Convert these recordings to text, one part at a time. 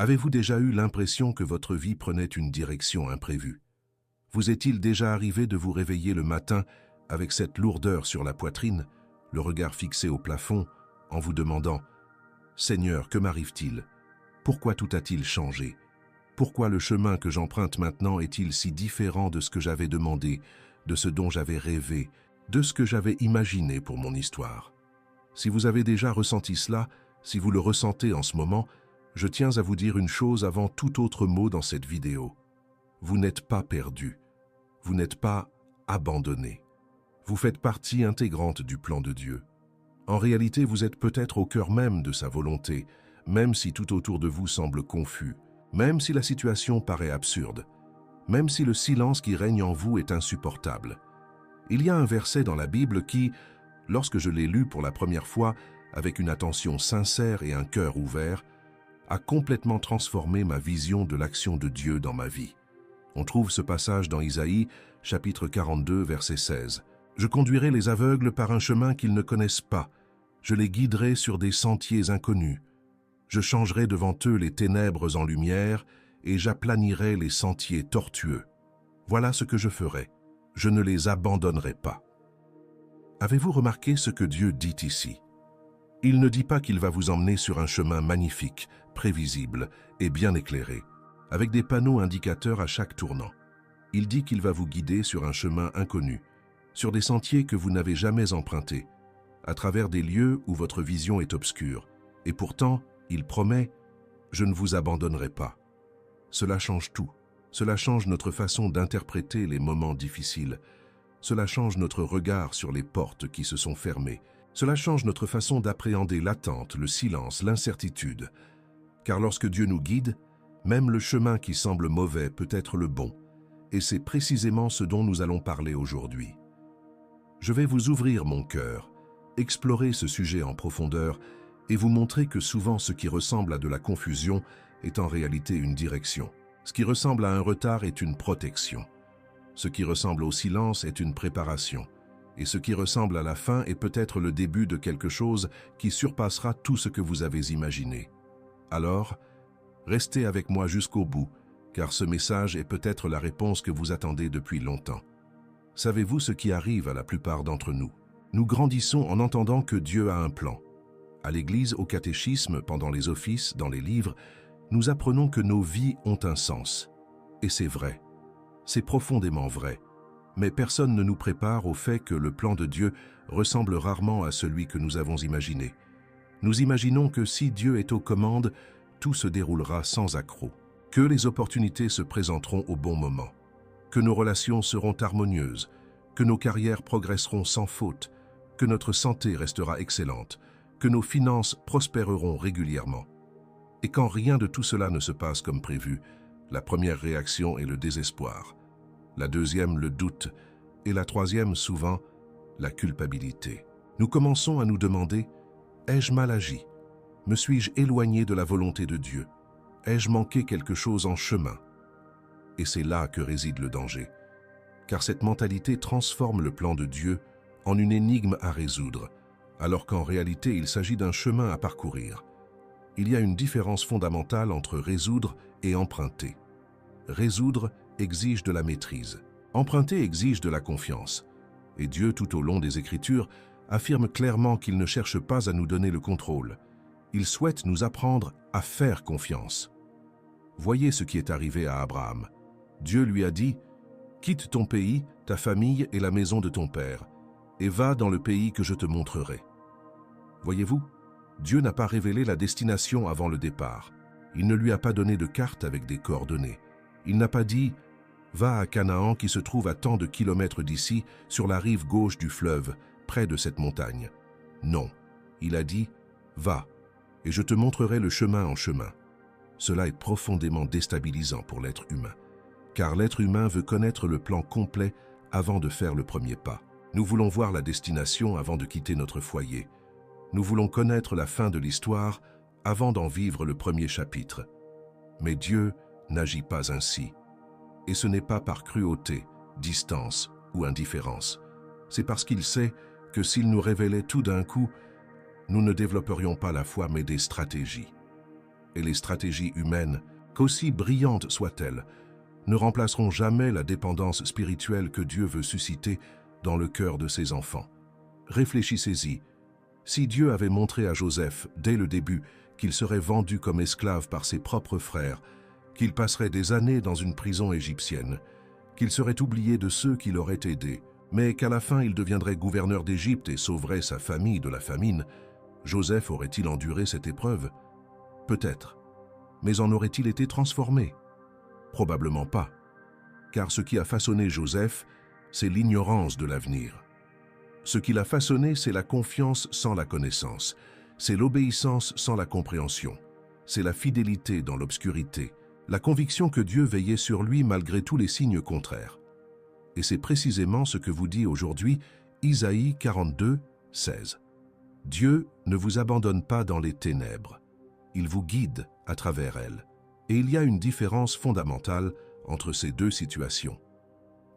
Avez-vous déjà eu l'impression que votre vie prenait une direction imprévue? Vous est-il déjà arrivé de vous réveiller le matin avec cette lourdeur sur la poitrine, le regard fixé au plafond, en vous demandant « Seigneur, que m'arrive-t-il? Pourquoi tout a-t-il changé? Pourquoi le chemin que j'emprunte maintenant est-il si différent de ce que j'avais demandé, de ce dont j'avais rêvé, de ce que j'avais imaginé pour mon histoire ?» Si vous avez déjà ressenti cela, si vous le ressentez en ce moment, je tiens à vous dire une chose avant tout autre mot dans cette vidéo. Vous n'êtes pas perdu. Vous n'êtes pas abandonné. Vous faites partie intégrante du plan de Dieu. En réalité, vous êtes peut-être au cœur même de sa volonté, même si tout autour de vous semble confus, même si la situation paraît absurde, même si le silence qui règne en vous est insupportable. Il y a un verset dans la Bible qui, lorsque je l'ai lu pour la première fois, avec une attention sincère et un cœur ouvert, a complètement transformé ma vision de l'action de Dieu dans ma vie. On trouve ce passage dans Isaïe, chapitre 42, verset 16. « Je conduirai les aveugles par un chemin qu'ils ne connaissent pas. Je les guiderai sur des sentiers inconnus. Je changerai devant eux les ténèbres en lumière et j'aplanirai les sentiers tortueux. Voilà ce que je ferai. Je ne les abandonnerai pas. » Avez-vous remarqué ce que Dieu dit ici? Il ne dit pas qu'il va vous emmener sur un chemin magnifique, prévisible et bien éclairé, avec des panneaux indicateurs à chaque tournant. Il dit qu'il va vous guider sur un chemin inconnu, sur des sentiers que vous n'avez jamais empruntés, à travers des lieux où votre vision est obscure. Et pourtant, il promet « Je ne vous abandonnerai pas ». Cela change tout. Cela change notre façon d'interpréter les moments difficiles. Cela change notre regard sur les portes qui se sont fermées. Cela change notre façon d'appréhender l'attente, le silence, l'incertitude. Car lorsque Dieu nous guide, même le chemin qui semble mauvais peut être le bon. Et c'est précisément ce dont nous allons parler aujourd'hui. Je vais vous ouvrir mon cœur, explorer ce sujet en profondeur et vous montrer que souvent ce qui ressemble à de la confusion est en réalité une direction. Ce qui ressemble à un retard est une protection. Ce qui ressemble au silence est une préparation. Et ce qui ressemble à la fin est peut-être le début de quelque chose qui surpassera tout ce que vous avez imaginé. Alors, restez avec moi jusqu'au bout, car ce message est peut-être la réponse que vous attendez depuis longtemps. Savez-vous ce qui arrive à la plupart d'entre nous? Nous grandissons en entendant que Dieu a un plan. À l'église, au catéchisme, pendant les offices, dans les livres, nous apprenons que nos vies ont un sens. Et c'est vrai. C'est profondément vrai. Mais personne ne nous prépare au fait que le plan de Dieu ressemble rarement à celui que nous avons imaginé. Nous imaginons que si Dieu est aux commandes, tout se déroulera sans accroc, que les opportunités se présenteront au bon moment, que nos relations seront harmonieuses, que nos carrières progresseront sans faute, que notre santé restera excellente, que nos finances prospéreront régulièrement. Et quand rien de tout cela ne se passe comme prévu, la première réaction est le désespoir. La deuxième, le doute, et la troisième, souvent, la culpabilité. Nous commençons à nous demander « Ai-je mal agi? Me suis-je éloigné de la volonté de Dieu? Ai-je manqué quelque chose en chemin ?» Et c'est là que réside le danger, car cette mentalité transforme le plan de Dieu en une énigme à résoudre, alors qu'en réalité il s'agit d'un chemin à parcourir. Il y a une différence fondamentale entre résoudre et emprunter. Résoudre exige de la maîtrise. Emprunter exige de la confiance. Et Dieu, tout au long des Écritures, affirme clairement qu'il ne cherche pas à nous donner le contrôle. Il souhaite nous apprendre à faire confiance. Voyez ce qui est arrivé à Abraham. Dieu lui a dit « Quitte ton pays, ta famille et la maison de ton père, et va dans le pays que je te montrerai. » Voyez-vous, Dieu n'a pas révélé la destination avant le départ. Il ne lui a pas donné de carte avec des coordonnées. Il n'a pas dit « Va à Canaan qui se trouve à tant de kilomètres d'ici, sur la rive gauche du fleuve, près de cette montagne. » Non, il a dit « Va, et je te montrerai le chemin en chemin. » Cela est profondément déstabilisant pour l'être humain, car l'être humain veut connaître le plan complet avant de faire le premier pas. Nous voulons voir la destination avant de quitter notre foyer. Nous voulons connaître la fin de l'histoire avant d'en vivre le premier chapitre. Mais Dieu n'agit pas ainsi. Et ce n'est pas par cruauté, distance ou indifférence. C'est parce qu'il sait que s'il nous révélait tout d'un coup, nous ne développerions pas la foi mais des stratégies. et les stratégies humaines, qu'aussi brillantes soient-elles, ne remplaceront jamais la dépendance spirituelle que Dieu veut susciter dans le cœur de ses enfants. Réfléchissez-y. Si Dieu avait montré à Joseph, dès le début, qu'il serait vendu comme esclave par ses propres frères, qu'il passerait des années dans une prison égyptienne, qu'il serait oublié de ceux qui l'auraient aidé, mais qu'à la fin il deviendrait gouverneur d'Égypte et sauverait sa famille de la famine, Joseph aurait-il enduré cette épreuve? Peut-être. Mais en aurait-il été transformé? Probablement pas. Car ce qui a façonné Joseph, c'est l'ignorance de l'avenir. Ce qui l'a façonné, c'est la confiance sans la connaissance. C'est l'obéissance sans la compréhension. C'est la fidélité dans l'obscurité. La conviction que Dieu veillait sur lui malgré tous les signes contraires. Et c'est précisément ce que vous dit aujourd'hui Isaïe 42, 16. Dieu ne vous abandonne pas dans les ténèbres. Il vous guide à travers elles. Et il y a une différence fondamentale entre ces deux situations.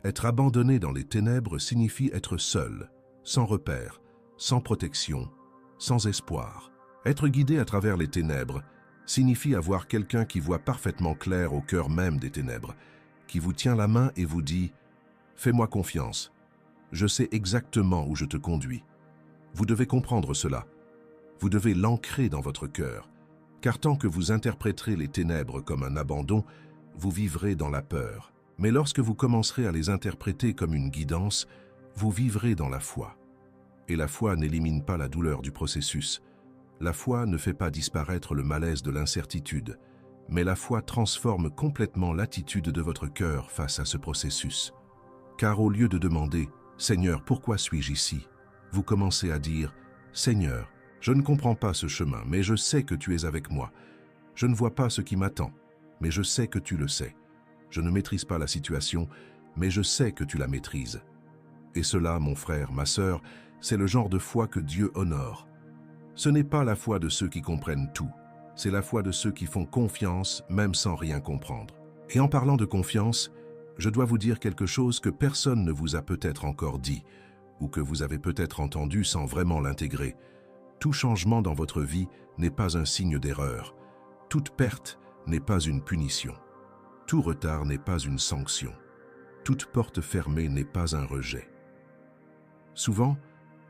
Être abandonné dans les ténèbres signifie être seul, sans repère, sans protection, sans espoir. Être guidé à travers les ténèbres signifie avoir quelqu'un qui voit parfaitement clair au cœur même des ténèbres, qui vous tient la main et vous dit « Fais-moi confiance, je sais exactement où je te conduis ». Vous devez comprendre cela. Vous devez l'ancrer dans votre cœur, car tant que vous interpréterez les ténèbres comme un abandon, vous vivrez dans la peur. Mais lorsque vous commencerez à les interpréter comme une guidance, vous vivrez dans la foi. Et la foi n'élimine pas la douleur du processus. La foi ne fait pas disparaître le malaise de l'incertitude, mais la foi transforme complètement l'attitude de votre cœur face à ce processus. Car au lieu de demander « Seigneur, pourquoi suis-je ici ?», vous commencez à dire « Seigneur, je ne comprends pas ce chemin, mais je sais que tu es avec moi. Je ne vois pas ce qui m'attend, mais je sais que tu le sais. Je ne maîtrise pas la situation, mais je sais que tu la maîtrises. » Et cela, mon frère, ma sœur, c'est le genre de foi que Dieu honore. Ce n'est pas la foi de ceux qui comprennent tout, c'est la foi de ceux qui font confiance même sans rien comprendre. Et en parlant de confiance, je dois vous dire quelque chose que personne ne vous a peut-être encore dit, ou que vous avez peut-être entendu sans vraiment l'intégrer. Tout changement dans votre vie n'est pas un signe d'erreur. Toute perte n'est pas une punition. Tout retard n'est pas une sanction. Toute porte fermée n'est pas un rejet. Souvent,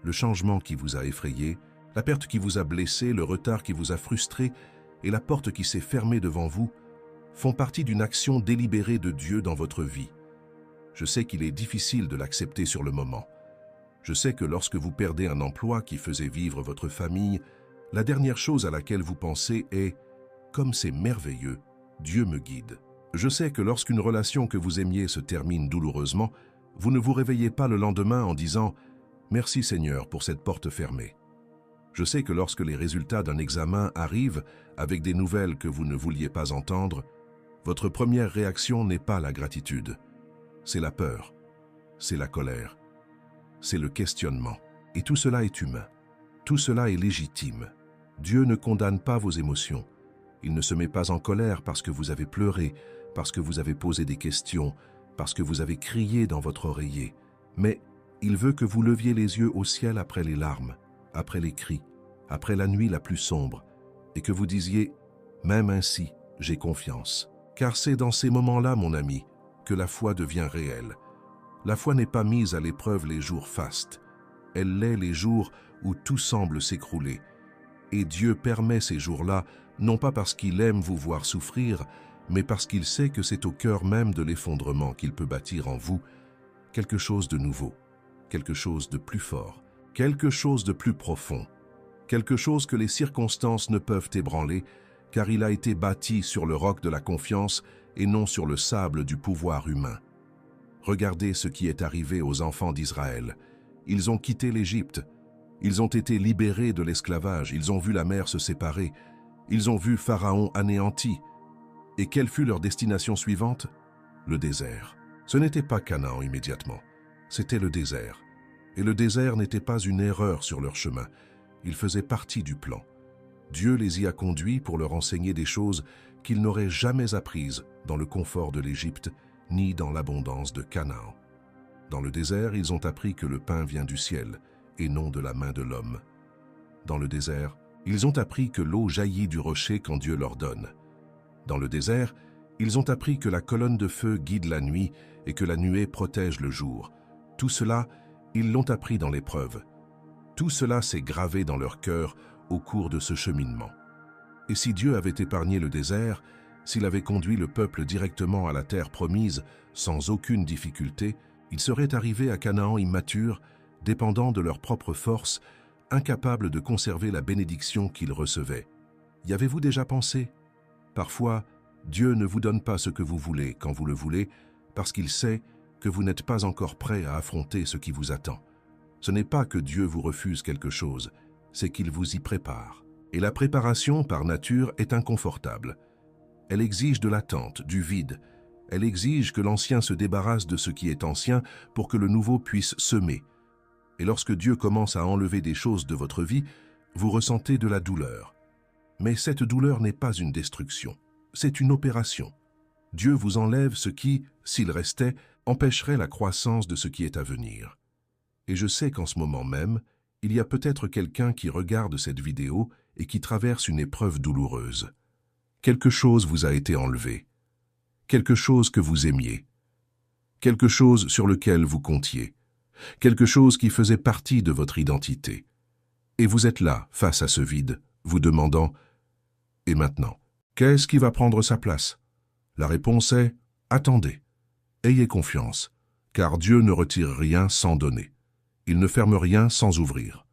le changement qui vous a effrayé, la perte qui vous a blessé, le retard qui vous a frustré et la porte qui s'est fermée devant vous font partie d'une action délibérée de Dieu dans votre vie. Je sais qu'il est difficile de l'accepter sur le moment. Je sais que lorsque vous perdez un emploi qui faisait vivre votre famille, la dernière chose à laquelle vous pensez est « Comme c'est merveilleux, Dieu me guide ». Je sais que lorsqu'une relation que vous aimiez se termine douloureusement, vous ne vous réveillez pas le lendemain en disant « Merci Seigneur pour cette porte fermée ». Je sais que lorsque les résultats d'un examen arrivent avec des nouvelles que vous ne vouliez pas entendre, votre première réaction n'est pas la gratitude. C'est la peur, c'est la colère, c'est le questionnement. Et tout cela est humain. Tout cela est légitime. Dieu ne condamne pas vos émotions. Il ne se met pas en colère parce que vous avez pleuré, parce que vous avez posé des questions, parce que vous avez crié dans votre oreiller. Mais il veut que vous leviez les yeux au ciel après les larmes, après les cris, après la nuit la plus sombre, et que vous disiez « Même ainsi, j'ai confiance ». Car c'est dans ces moments-là, mon ami, que la foi devient réelle. La foi n'est pas mise à l'épreuve les jours fastes. Elle l'est les jours où tout semble s'écrouler. Et Dieu permet ces jours-là, non pas parce qu'il aime vous voir souffrir, mais parce qu'il sait que c'est au cœur même de l'effondrement qu'il peut bâtir en vous quelque chose de nouveau, quelque chose de plus fort, quelque chose de plus profond, quelque chose que les circonstances ne peuvent ébranler, car il a été bâti sur le roc de la confiance et non sur le sable du pouvoir humain. Regardez ce qui est arrivé aux enfants d'Israël. Ils ont quitté l'Égypte. Ils ont été libérés de l'esclavage. Ils ont vu la mer se séparer. Ils ont vu Pharaon anéanti. Et quelle fut leur destination suivante? Le désert. Ce n'était pas Canaan immédiatement. C'était le désert. Et le désert n'était pas une erreur sur leur chemin. Il faisait partie du plan. Dieu les y a conduits pour leur enseigner des choses qu'ils n'auraient jamais apprises dans le confort de l'Égypte ni dans l'abondance de Canaan. Dans le désert, ils ont appris que le pain vient du ciel et non de la main de l'homme. Dans le désert, Ils ont appris que l'eau jaillit du rocher quand Dieu l'ordonne. Dans le désert, ils ont appris que la colonne de feu guide la nuit et que la nuée protège le jour. Tout cela, ils l'ont appris dans l'épreuve. Tout cela s'est gravé dans leur cœur au cours de ce cheminement. Et si Dieu avait épargné le désert, s'il avait conduit le peuple directement à la terre promise sans aucune difficulté, ils seraient arrivés à Canaan immatures, dépendants de leur propre force, incapables de conserver la bénédiction qu'ils recevaient. Y avez-vous déjà pensé? Parfois, Dieu ne vous donne pas ce que vous voulez quand vous le voulez, parce qu'il sait que vous n'êtes pas encore prêt à affronter ce qui vous attend. Ce n'est pas que Dieu vous refuse quelque chose, c'est qu'il vous y prépare. Et la préparation, par nature, est inconfortable. Elle exige de l'attente, du vide. Elle exige que l'ancien se débarrasse de ce qui est ancien pour que le nouveau puisse semer. Et lorsque Dieu commence à enlever des choses de votre vie, vous ressentez de la douleur. Mais cette douleur n'est pas une destruction, c'est une opération. Dieu vous enlève ce qui, s'il restait, empêcherait la croissance de ce qui est à venir. Et je sais qu'en ce moment même, il y a peut-être quelqu'un qui regarde cette vidéo et qui traverse une épreuve douloureuse. Quelque chose vous a été enlevé. Quelque chose que vous aimiez. Quelque chose sur lequel vous comptiez. Quelque chose qui faisait partie de votre identité. Et vous êtes là, face à ce vide, vous demandant « Et maintenant, qu'est-ce qui va prendre sa place ?» La réponse est « Attendez, ayez confiance, car Dieu ne retire rien sans donner. Il ne ferme rien sans ouvrir.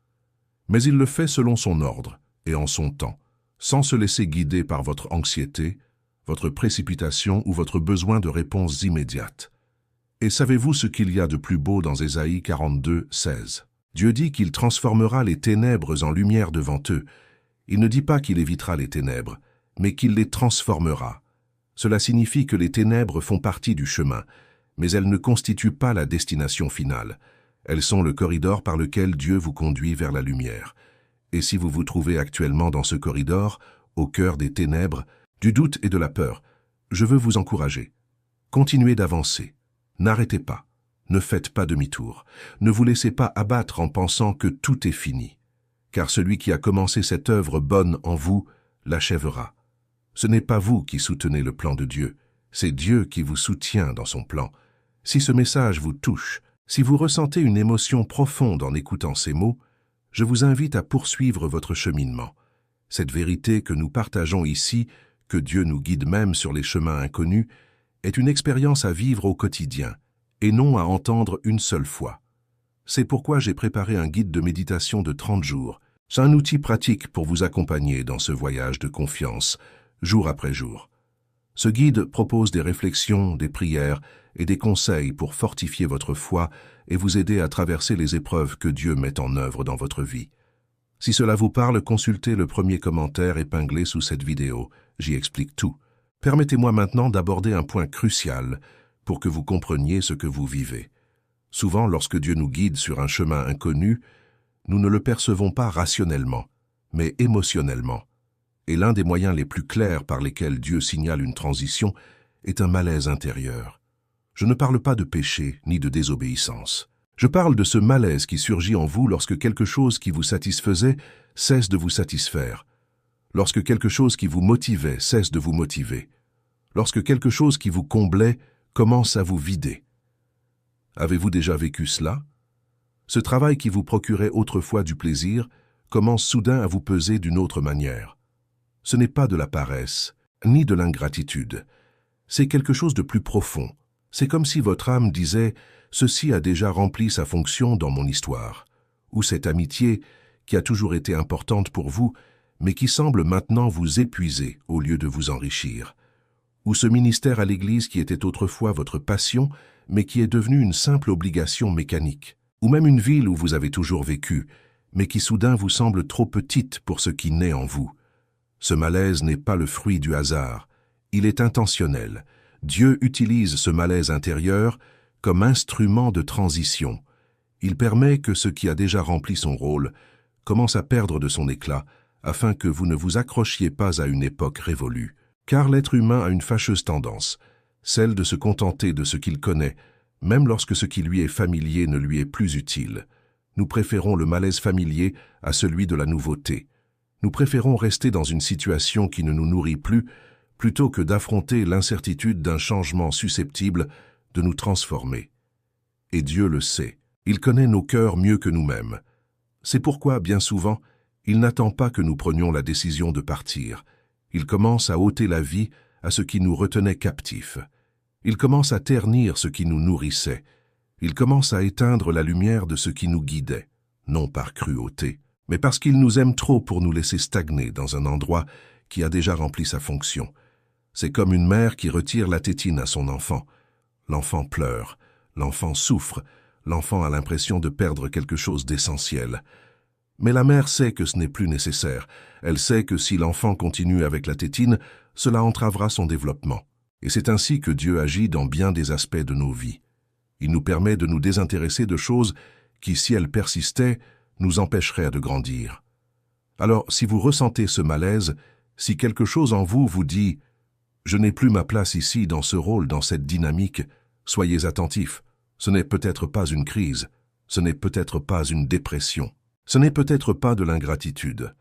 Mais il le fait selon son ordre et en son temps, sans se laisser guider par votre anxiété, votre précipitation ou votre besoin de réponses immédiates. Et savez-vous ce qu'il y a de plus beau dans Ésaïe 42, 16 ? Dieu dit qu'il transformera les ténèbres en lumière devant eux. Il ne dit pas qu'il évitera les ténèbres, mais qu'il les transformera. Cela signifie que les ténèbres font partie du chemin, mais elles ne constituent pas la destination finale. Elles sont le corridor par lequel Dieu vous conduit vers la lumière. Et si vous vous trouvez actuellement dans ce corridor, au cœur des ténèbres, du doute et de la peur, je veux vous encourager. Continuez d'avancer. N'arrêtez pas. Ne faites pas demi-tour. Ne vous laissez pas abattre en pensant que tout est fini. Car celui qui a commencé cette œuvre bonne en vous l'achèvera. Ce n'est pas vous qui soutenez le plan de Dieu, c'est Dieu qui vous soutient dans son plan. Si ce message vous touche, si vous ressentez une émotion profonde en écoutant ces mots, je vous invite à poursuivre votre cheminement. Cette vérité que nous partageons ici, que Dieu nous guide même sur les chemins inconnus, est une expérience à vivre au quotidien, et non à entendre une seule fois. C'est pourquoi j'ai préparé un guide de méditation de 30 jours. C'est un outil pratique pour vous accompagner dans ce voyage de confiance, jour après jour. Ce guide propose des réflexions, des prières et des conseils pour fortifier votre foi et vous aider à traverser les épreuves que Dieu met en œuvre dans votre vie. Si cela vous parle, consultez le premier commentaire épinglé sous cette vidéo. J'y explique tout. Permettez-moi maintenant d'aborder un point crucial pour que vous compreniez ce que vous vivez. Souvent, lorsque Dieu nous guide sur un chemin inconnu, nous ne le percevons pas rationnellement, mais émotionnellement. Et l'un des moyens les plus clairs par lesquels Dieu signale une transition est un malaise intérieur. Je ne parle pas de péché ni de désobéissance. Je parle de ce malaise qui surgit en vous lorsque quelque chose qui vous satisfaisait cesse de vous satisfaire, lorsque quelque chose qui vous motivait cesse de vous motiver, lorsque quelque chose qui vous comblait commence à vous vider. Avez-vous déjà vécu cela? Ce travail qui vous procurait autrefois du plaisir commence soudain à vous peser d'une autre manière. Ce n'est pas de la paresse, ni de l'ingratitude. C'est quelque chose de plus profond. C'est comme si votre âme disait « Ceci a déjà rempli sa fonction dans mon histoire » ou cette amitié qui a toujours été importante pour vous, mais qui semble maintenant vous épuiser au lieu de vous enrichir. Ou ce ministère à l'Église qui était autrefois votre passion, mais qui est devenu une simple obligation mécanique. Ou même une ville où vous avez toujours vécu, mais qui soudain vous semble trop petite pour ce qui naît en vous. Ce malaise n'est pas le fruit du hasard, il est intentionnel. Dieu utilise ce malaise intérieur comme instrument de transition. Il permet que ce qui a déjà rempli son rôle commence à perdre de son éclat, afin que vous ne vous accrochiez pas à une époque révolue. Car l'être humain a une fâcheuse tendance, celle de se contenter de ce qu'il connaît, même lorsque ce qui lui est familier ne lui est plus utile. Nous préférons le malaise familier à celui de la nouveauté. Nous préférons rester dans une situation qui ne nous nourrit plus, plutôt que d'affronter l'incertitude d'un changement susceptible de nous transformer. Et Dieu le sait. Il connaît nos cœurs mieux que nous-mêmes. C'est pourquoi, bien souvent, il n'attend pas que nous prenions la décision de partir. Il commence à ôter la vie à ce qui nous retenait captifs. Il commence à ternir ce qui nous nourrissait. Il commence à éteindre la lumière de ce qui nous guidait, non par cruauté, mais parce qu'il nous aime trop pour nous laisser stagner dans un endroit qui a déjà rempli sa fonction. C'est comme une mère qui retire la tétine à son enfant. L'enfant pleure, l'enfant souffre, l'enfant a l'impression de perdre quelque chose d'essentiel. Mais la mère sait que ce n'est plus nécessaire. Elle sait que si l'enfant continue avec la tétine, cela entravera son développement. Et c'est ainsi que Dieu agit dans bien des aspects de nos vies. Il nous permet de nous désintéresser de choses qui, si elles persistaient, nous empêcheraient de grandir. Alors, si vous ressentez ce malaise, si quelque chose en vous vous dit « Je n'ai plus ma place ici dans ce rôle, dans cette dynamique », soyez attentifs. Ce n'est peut-être pas une crise, ce n'est peut-être pas une dépression, ce n'est peut-être pas de l'ingratitude,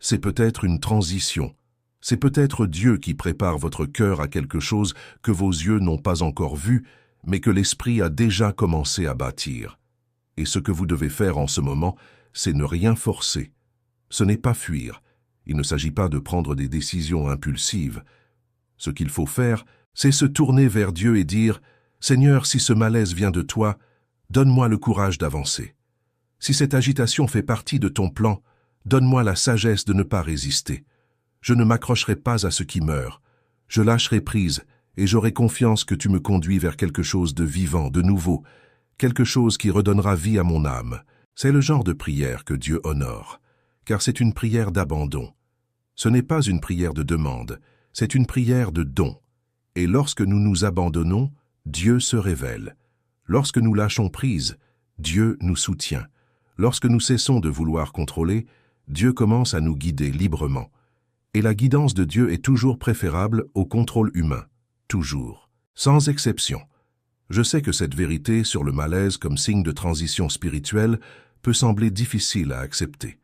c'est peut-être une transition. C'est peut-être Dieu qui prépare votre cœur à quelque chose que vos yeux n'ont pas encore vu, mais que l'Esprit a déjà commencé à bâtir. Et ce que vous devez faire en ce moment, c'est ne rien forcer. Ce n'est pas fuir. Il ne s'agit pas de prendre des décisions impulsives. Ce qu'il faut faire, c'est se tourner vers Dieu et dire « Seigneur, si ce malaise vient de toi, donne-moi le courage d'avancer. Si cette agitation fait partie de ton plan, donne-moi la sagesse de ne pas résister. Je ne m'accrocherai pas à ce qui meurt. Je lâcherai prise et j'aurai confiance que tu me conduis vers quelque chose de vivant, de nouveau, quelque chose qui redonnera vie à mon âme. » C'est le genre de prière que Dieu honore, car c'est une prière d'abandon. Ce n'est pas une prière de demande, c'est une prière de don. Et lorsque nous nous abandonnons, Dieu se révèle. Lorsque nous lâchons prise, Dieu nous soutient. Lorsque nous cessons de vouloir contrôler, Dieu commence à nous guider librement. Et la guidance de Dieu est toujours préférable au contrôle humain. Toujours. Sans exception. Je sais que cette vérité sur le malaise comme signe de transition spirituelle peut sembler difficile à accepter,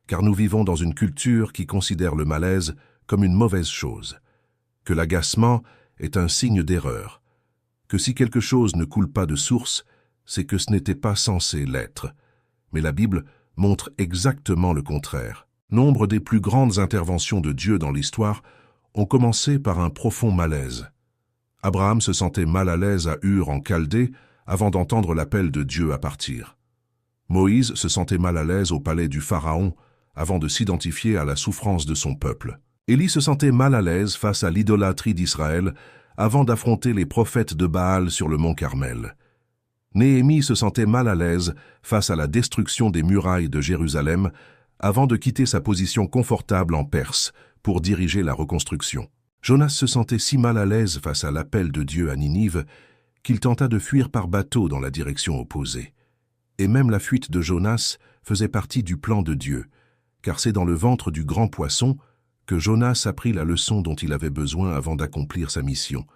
car nous vivons dans une culture qui considère le malaise comme une mauvaise chose, que l'agacement est un signe d'erreur, que si quelque chose ne coule pas de source, c'est que ce n'était pas censé l'être. Mais la Bible montre exactement le contraire. Nombre des plus grandes interventions de Dieu dans l'histoire ont commencé par un profond malaise. Abraham se sentait mal à l'aise à Ur en Chaldée avant d'entendre l'appel de Dieu à partir. Moïse se sentait mal à l'aise au palais du Pharaon avant de s'identifier à la souffrance de son peuple. Élie se sentait mal à l'aise face à l'idolâtrie d'Israël avant d'affronter les prophètes de Baal sur le mont Carmel. Néhémie se sentait mal à l'aise face à la destruction des murailles de Jérusalem avant de quitter sa position confortable en Perse pour diriger la reconstruction. Jonas se sentait si mal à l'aise face à l'appel de Dieu à Ninive qu'il tenta de fuir par bateau dans la direction opposée. Et même la fuite de Jonas faisait partie du plan de Dieu, car c'est dans le ventre du grand poisson que Jonas apprit la leçon dont il avait besoin avant d'accomplir sa mission.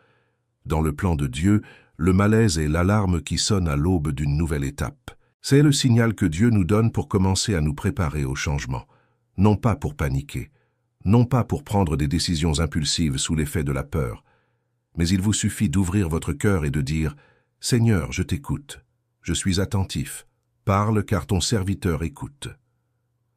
Dans le plan de Dieu, le malaise est l'alarme qui sonne à l'aube d'une nouvelle étape. C'est le signal que Dieu nous donne pour commencer à nous préparer au changement, non pas pour paniquer, non pas pour prendre des décisions impulsives sous l'effet de la peur, mais il vous suffit d'ouvrir votre cœur et de dire « Seigneur, je t'écoute, je suis attentif, parle car ton serviteur écoute. »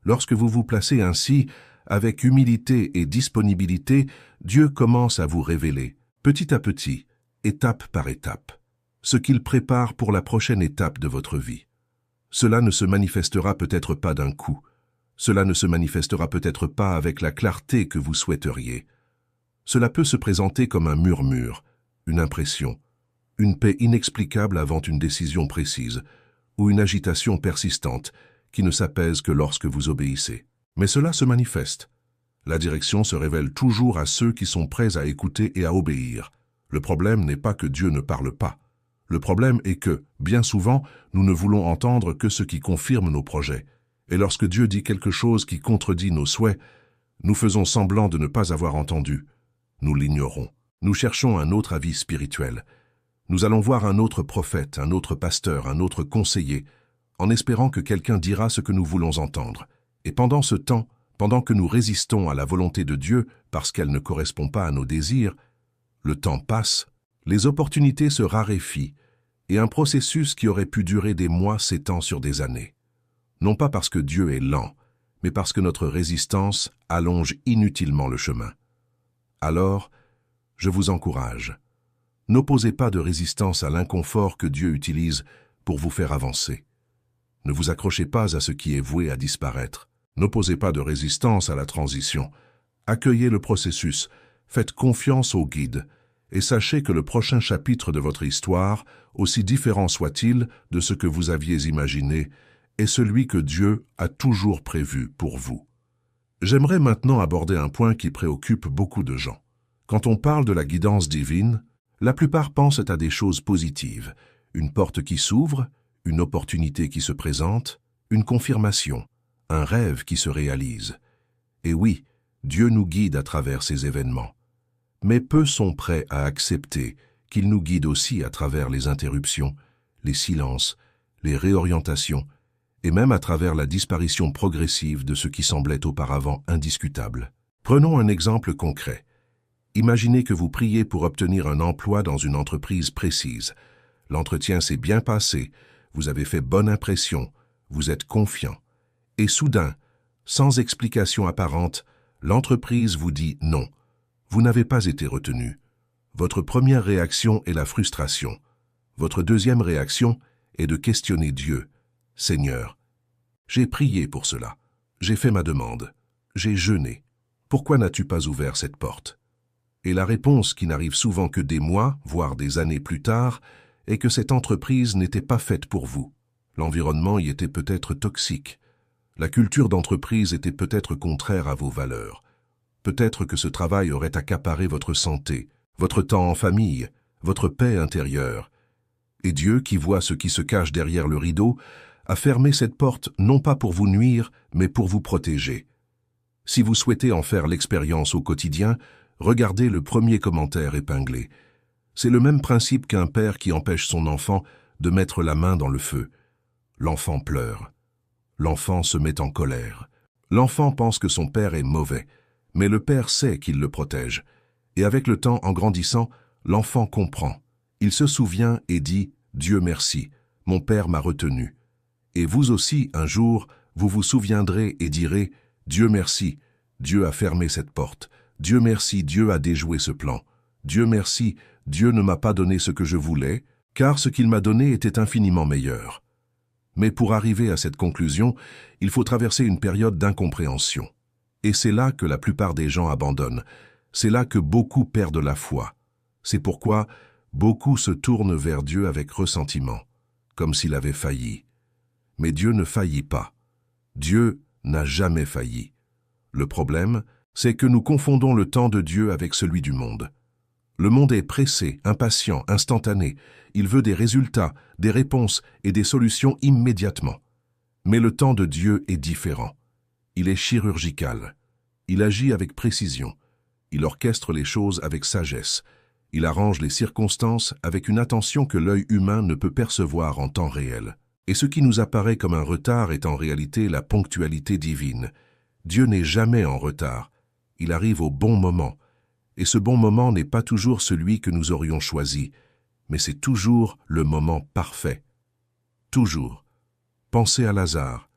Lorsque vous vous placez ainsi, avec humilité et disponibilité, Dieu commence à vous révéler, petit à petit, étape par étape, ce qu'il prépare pour la prochaine étape de votre vie. Cela ne se manifestera peut-être pas d'un coup, cela ne se manifestera peut-être pas avec la clarté que vous souhaiteriez. Cela peut se présenter comme un murmure, une impression, une paix inexplicable avant une décision précise, ou une agitation persistante qui ne s'apaise que lorsque vous obéissez. Mais cela se manifeste. La direction se révèle toujours à ceux qui sont prêts à écouter et à obéir. Le problème n'est pas que Dieu ne parle pas. Le problème est que, bien souvent, nous ne voulons entendre que ce qui confirme nos projets. Et lorsque Dieu dit quelque chose qui contredit nos souhaits, nous faisons semblant de ne pas avoir entendu. Nous l'ignorons. Nous cherchons un autre avis spirituel. Nous allons voir un autre prophète, un autre pasteur, un autre conseiller, en espérant que quelqu'un dira ce que nous voulons entendre. Et pendant ce temps, Pendant que nous résistons à la volonté de Dieu parce qu'elle ne correspond pas à nos désirs, le temps passe, les opportunités se raréfient et un processus qui aurait pu durer des mois s'étend sur des années. Non pas parce que Dieu est lent, mais parce que notre résistance allonge inutilement le chemin. Alors, je vous encourage. N'opposez pas de résistance à l'inconfort que Dieu utilise pour vous faire avancer. Ne vous accrochez pas à ce qui est voué à disparaître. N'opposez pas de résistance à la transition. Accueillez le processus, faites confiance au guide, et sachez que le prochain chapitre de votre histoire, aussi différent soit-il de ce que vous aviez imaginé, est celui que Dieu a toujours prévu pour vous. J'aimerais maintenant aborder un point qui préoccupe beaucoup de gens. Quand on parle de la guidance divine, la plupart pensent à des choses positives, une porte qui s'ouvre, une opportunité qui se présente, une confirmation, un rêve qui se réalise. Et oui, Dieu nous guide à travers ces événements. Mais peu sont prêts à accepter qu'il nous guide aussi à travers les interruptions, les silences, les réorientations, et même à travers la disparition progressive de ce qui semblait auparavant indiscutable. Prenons un exemple concret. Imaginez que vous priez pour obtenir un emploi dans une entreprise précise. L'entretien s'est bien passé, vous avez fait bonne impression, vous êtes confiant. Et soudain, sans explication apparente, l'entreprise vous dit non. Vous n'avez pas été retenu. Votre première réaction est la frustration. Votre deuxième réaction est de questionner Dieu. « Seigneur, j'ai prié pour cela. J'ai fait ma demande. J'ai jeûné. Pourquoi n'as-tu pas ouvert cette porte ?» Et la réponse, qui n'arrive souvent que des mois, voire des années plus tard, est que cette entreprise n'était pas faite pour vous. L'environnement y était peut-être toxique. La culture d'entreprise était peut-être contraire à vos valeurs. Peut-être que ce travail aurait accaparé votre santé, votre temps en famille, votre paix intérieure. Et Dieu, qui voit ce qui se cache derrière le rideau, a fermé cette porte non pas pour vous nuire, mais pour vous protéger. Si vous souhaitez en faire l'expérience au quotidien, regardez le premier commentaire épinglé. C'est le même principe qu'un père qui empêche son enfant de mettre la main dans le feu. L'enfant pleure. L'enfant se met en colère. L'enfant pense que son père est mauvais, mais le père sait qu'il le protège. Et avec le temps, en grandissant, l'enfant comprend. Il se souvient et dit « Dieu merci, mon père m'a retenu ». Et vous aussi, un jour, vous vous souviendrez et direz « Dieu merci, Dieu a fermé cette porte. Dieu merci, Dieu a déjoué ce plan. Dieu merci, Dieu ne m'a pas donné ce que je voulais, car ce qu'il m'a donné était infiniment meilleur. » Mais pour arriver à cette conclusion, il faut traverser une période d'incompréhension. Et c'est là que la plupart des gens abandonnent. C'est là que beaucoup perdent la foi. C'est pourquoi beaucoup se tournent vers Dieu avec ressentiment, comme s'il avait failli. Mais Dieu ne faillit pas. Dieu n'a jamais failli. Le problème, c'est que nous confondons le temps de Dieu avec celui du monde. Le monde est pressé, impatient, instantané. Il veut des résultats, des réponses et des solutions immédiatement. Mais le temps de Dieu est différent. Il est chirurgical. Il agit avec précision. Il orchestre les choses avec sagesse. Il arrange les circonstances avec une attention que l'œil humain ne peut percevoir en temps réel. Et ce qui nous apparaît comme un retard est en réalité la ponctualité divine. Dieu n'est jamais en retard. Il arrive au bon moment. Et ce bon moment n'est pas toujours celui que nous aurions choisi, mais c'est toujours le moment parfait. Toujours. Pensez à Lazare.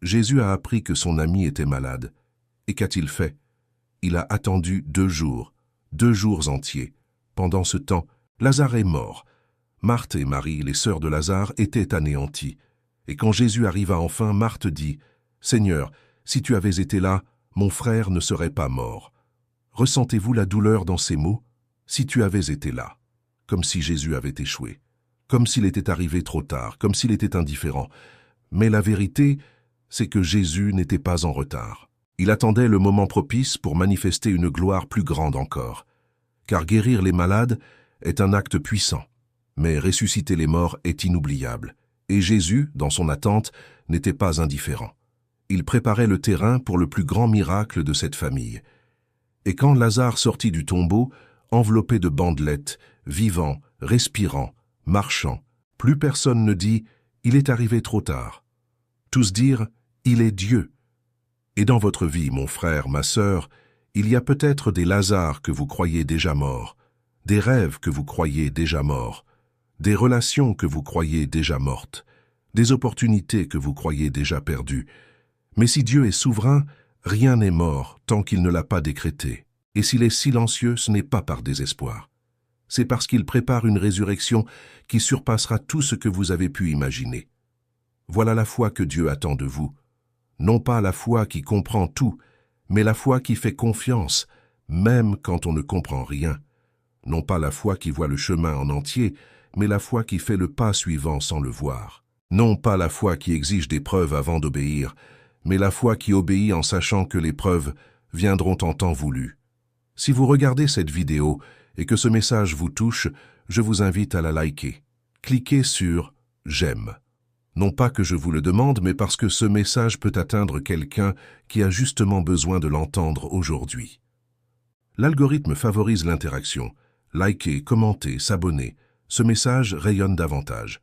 Jésus a appris que son ami était malade. Et qu'a-t-il fait? Il a attendu 2 jours entiers. Pendant ce temps, Lazare est mort. Marthe et Marie, les sœurs de Lazare, étaient anéanties. Et quand Jésus arriva enfin, Marthe dit « Seigneur, si tu avais été là, mon frère ne serait pas mort. » Ressentez-vous la douleur dans ces mots? Si tu avais été là, comme si Jésus avait échoué, comme s'il était arrivé trop tard, comme s'il était indifférent. Mais la vérité, c'est que Jésus n'était pas en retard. Il attendait le moment propice pour manifester une gloire plus grande encore. Car guérir les malades est un acte puissant, mais ressusciter les morts est inoubliable. Et Jésus, dans son attente, n'était pas indifférent. Il préparait le terrain pour le plus grand miracle de cette famille. Et quand Lazare sortit du tombeau, enveloppé de bandelettes, vivant, respirant, marchant, plus personne ne dit « il est arrivé trop tard ». Tous dirent « il est Dieu ». Et dans votre vie, mon frère, ma sœur, il y a peut-être des Lazars que vous croyez déjà morts, des rêves que vous croyez déjà morts, des relations que vous croyez déjà mortes, des opportunités que vous croyez déjà perdues. Mais si Dieu est souverain, rien n'est mort tant qu'il ne l'a pas décrété. Et s'il est silencieux, ce n'est pas par désespoir. C'est parce qu'il prépare une résurrection qui surpassera tout ce que vous avez pu imaginer. Voilà la foi que Dieu attend de vous. Non pas la foi qui comprend tout, mais la foi qui fait confiance, même quand on ne comprend rien. Non pas la foi qui voit le chemin en entier, mais la foi qui fait le pas suivant sans le voir. Non pas la foi qui exige des preuves avant d'obéir, mais la foi qui obéit en sachant que les preuves viendront en temps voulu. Si vous regardez cette vidéo et que ce message vous touche, je vous invite à la liker. Cliquez sur « J'aime ». Non pas que je vous le demande, mais parce que ce message peut atteindre quelqu'un qui a justement besoin de l'entendre aujourd'hui. L'algorithme favorise l'interaction. Liker, commenter, s'abonner. Ce message rayonne davantage.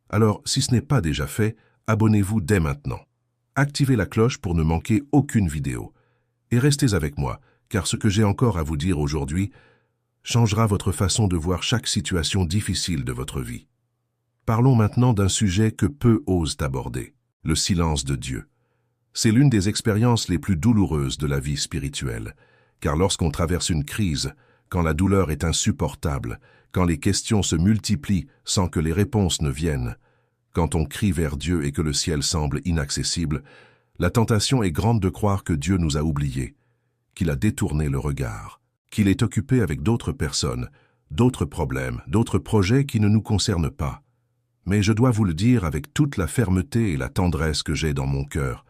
Alors, si ce n'est pas déjà fait, abonnez-vous dès maintenant. Activez la cloche pour ne manquer aucune vidéo. Et restez avec moi, car ce que j'ai encore à vous dire aujourd'hui changera votre façon de voir chaque situation difficile de votre vie. Parlons maintenant d'un sujet que peu osent aborder, le silence de Dieu. C'est l'une des expériences les plus douloureuses de la vie spirituelle, car lorsqu'on traverse une crise, quand la douleur est insupportable, quand les questions se multiplient sans que les réponses ne viennent, quand on crie vers Dieu et que le ciel semble inaccessible, la tentation est grande de croire que Dieu nous a oubliés, qu'il a détourné le regard, qu'il est occupé avec d'autres personnes, d'autres problèmes, d'autres projets qui ne nous concernent pas. Mais je dois vous le dire avec toute la fermeté et la tendresse que j'ai dans mon cœur,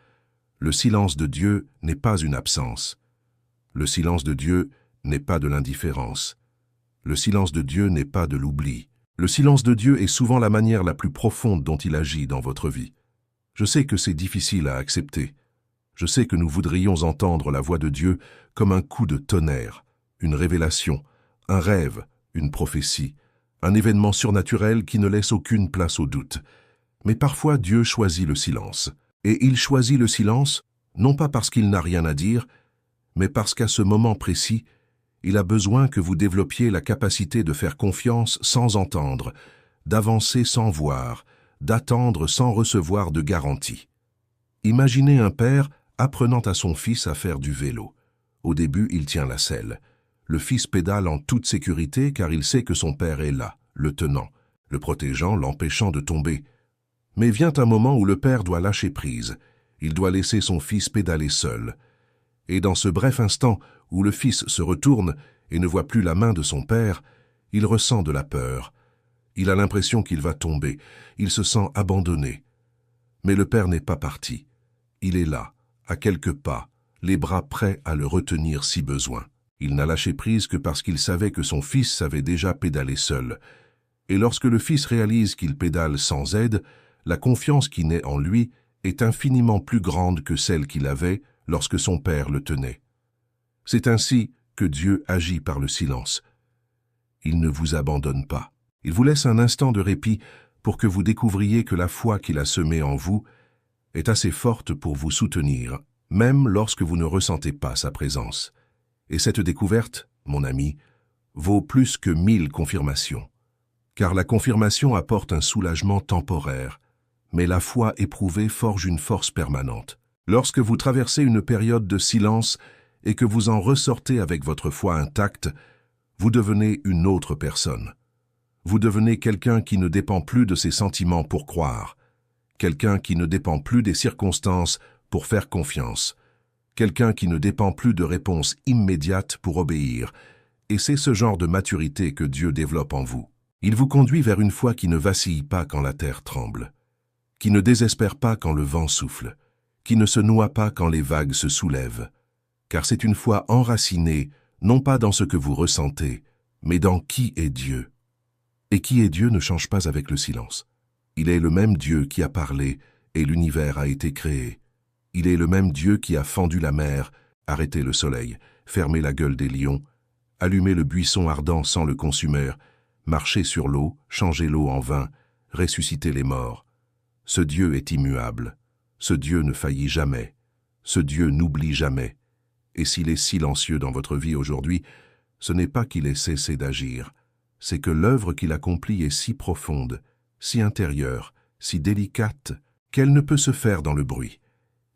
le silence de Dieu n'est pas une absence. Le silence de Dieu n'est pas de l'indifférence. Le silence de Dieu n'est pas de l'oubli. Le silence de Dieu est souvent la manière la plus profonde dont il agit dans votre vie. Je sais que c'est difficile à accepter. Je sais que nous voudrions entendre la voix de Dieu comme un coup de tonnerre, une révélation, un rêve, une prophétie, un événement surnaturel qui ne laisse aucune place au doute. Mais parfois Dieu choisit le silence. Et il choisit le silence, non pas parce qu'il n'a rien à dire, mais parce qu'à ce moment précis, il a besoin que vous développiez la capacité de faire confiance sans entendre, d'avancer sans voir, d'attendre sans recevoir de garantie. Imaginez un père apprenant à son fils à faire du vélo. Au début, il tient la selle. Le fils pédale en toute sécurité car il sait que son père est là, le tenant, le protégeant, l'empêchant de tomber. Mais vient un moment où le père doit lâcher prise. Il doit laisser son fils pédaler seul. Et dans ce bref instant où le fils se retourne et ne voit plus la main de son père, il ressent de la peur. Il a l'impression qu'il va tomber. Il se sent abandonné. Mais le père n'est pas parti. Il est là, à quelques pas, les bras prêts à le retenir si besoin. Il n'a lâché prise que parce qu'il savait que son fils savait déjà pédaler seul. Et lorsque le fils réalise qu'il pédale sans aide, la confiance qui naît en lui est infiniment plus grande que celle qu'il avait lorsque son père le tenait. C'est ainsi que Dieu agit par le silence. Il ne vous abandonne pas. Il vous laisse un instant de répit pour que vous découvriez que la foi qu'il a semée en vous est assez forte pour vous soutenir, même lorsque vous ne ressentez pas sa présence. Et cette découverte, mon ami, vaut plus que 1000 confirmations. Car la confirmation apporte un soulagement temporaire, mais la foi éprouvée forge une force permanente. Lorsque vous traversez une période de silence et que vous en ressortez avec votre foi intacte, vous devenez une autre personne. Vous devenez quelqu'un qui ne dépend plus de ses sentiments pour croire, quelqu'un qui ne dépend plus des circonstances pour faire confiance, quelqu'un qui ne dépend plus de réponses immédiates pour obéir, et c'est ce genre de maturité que Dieu développe en vous. Il vous conduit vers une foi qui ne vacille pas quand la terre tremble, qui ne désespère pas quand le vent souffle, qui ne se noie pas quand les vagues se soulèvent, car c'est une foi enracinée, non pas dans ce que vous ressentez, mais dans qui est Dieu. Et qui est Dieu ne change pas avec le silence. Il est le même Dieu qui a parlé et l'univers a été créé. Il est le même Dieu qui a fendu la mer, arrêté le soleil, fermé la gueule des lions, allumé le buisson ardent sans le consumeur, marché sur l'eau, changé l'eau en vin, ressuscité les morts. Ce Dieu est immuable. Ce Dieu ne faillit jamais. Ce Dieu n'oublie jamais. Et s'il est silencieux dans votre vie aujourd'hui, ce n'est pas qu'il ait cessé d'agir, c'est que l'œuvre qu'il accomplit est si profonde, si intérieure, si délicate, qu'elle ne peut se faire dans le bruit.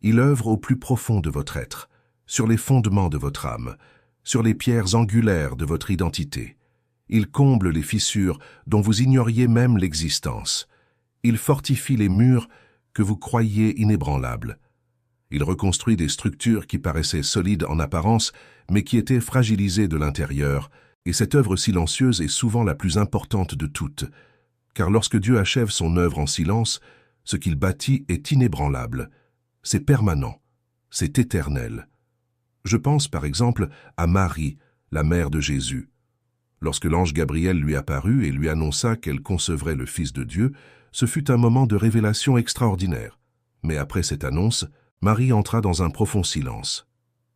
Il œuvre au plus profond de votre être, sur les fondements de votre âme, sur les pierres angulaires de votre identité. Il comble les fissures dont vous ignoriez même l'existence. Il fortifie les murs que vous croyiez inébranlables. Il reconstruit des structures qui paraissaient solides en apparence, mais qui étaient fragilisées de l'intérieur, et cette œuvre silencieuse est souvent la plus importante de toutes, car lorsque Dieu achève son œuvre en silence, ce qu'il bâtit est inébranlable, c'est permanent, c'est éternel. Je pense par exemple à Marie, la mère de Jésus. Lorsque l'ange Gabriel lui apparut et lui annonça qu'elle concevrait le Fils de Dieu, ce fut un moment de révélation extraordinaire. Mais après cette annonce, Marie entra dans un profond silence.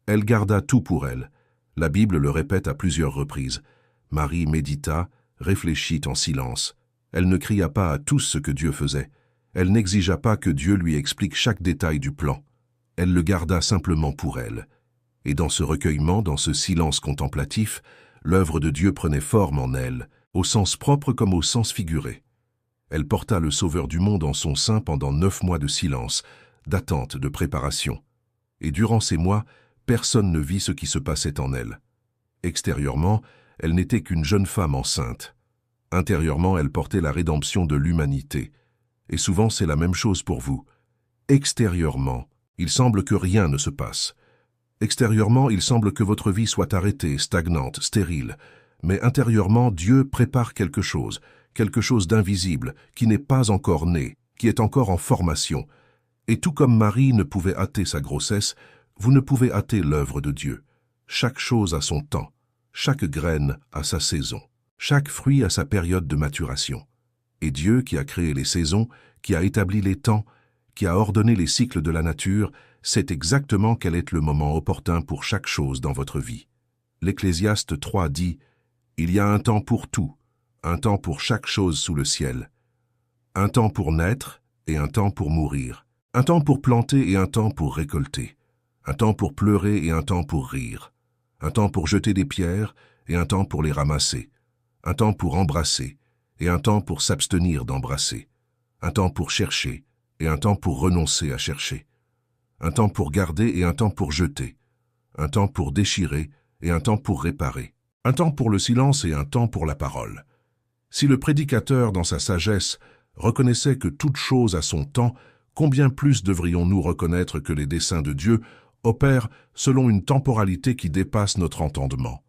Elle garda tout pour elle. La Bible le répète à plusieurs reprises. Marie médita, réfléchit en silence. Elle ne cria pas à tous ce que Dieu faisait. Elle n'exigea pas que Dieu lui explique chaque détail du plan. Elle le garda simplement pour elle. Et dans ce recueillement, dans ce silence contemplatif, l'œuvre de Dieu prenait forme en elle, au sens propre comme au sens figuré. Elle porta le Sauveur du monde en son sein pendant 9 mois de silence, d'attente, de préparation. Et durant ces mois, personne ne vit ce qui se passait en elle. Extérieurement, elle n'était qu'une jeune femme enceinte. Intérieurement, elle portait la rédemption de l'humanité. Et souvent, c'est la même chose pour vous. Extérieurement, il semble que rien ne se passe. Extérieurement, il semble que votre vie soit arrêtée, stagnante, stérile. Mais intérieurement, Dieu prépare quelque chose d'invisible, qui n'est pas encore né, qui est encore en formation. Et tout comme Marie ne pouvait hâter sa grossesse, vous ne pouvez hâter l'œuvre de Dieu. Chaque chose a son temps, chaque graine a sa saison, chaque fruit a sa période de maturation. Et Dieu, qui a créé les saisons, qui a établi les temps, qui a ordonné les cycles de la nature, sait exactement quel est le moment opportun pour chaque chose dans votre vie. L'Ecclésiaste 3 dit « Il y a un temps pour tout, un temps pour chaque chose sous le ciel, un temps pour naître et un temps pour mourir, un temps pour planter et un temps pour récolter, un temps pour pleurer et un temps pour rire, un temps pour jeter des pierres et un temps pour les ramasser, un temps pour embrasser et un temps pour s'abstenir d'embrasser, un temps pour chercher et un temps pour renoncer à chercher, un temps pour garder et un temps pour jeter, un temps pour déchirer et un temps pour réparer, un temps pour le silence et un temps pour la parole. Si le prédicateur, dans sa sagesse, reconnaissait que toute chose a son temps, combien plus devrions-nous reconnaître que les desseins de Dieu opèrent selon une temporalité qui dépasse notre entendement.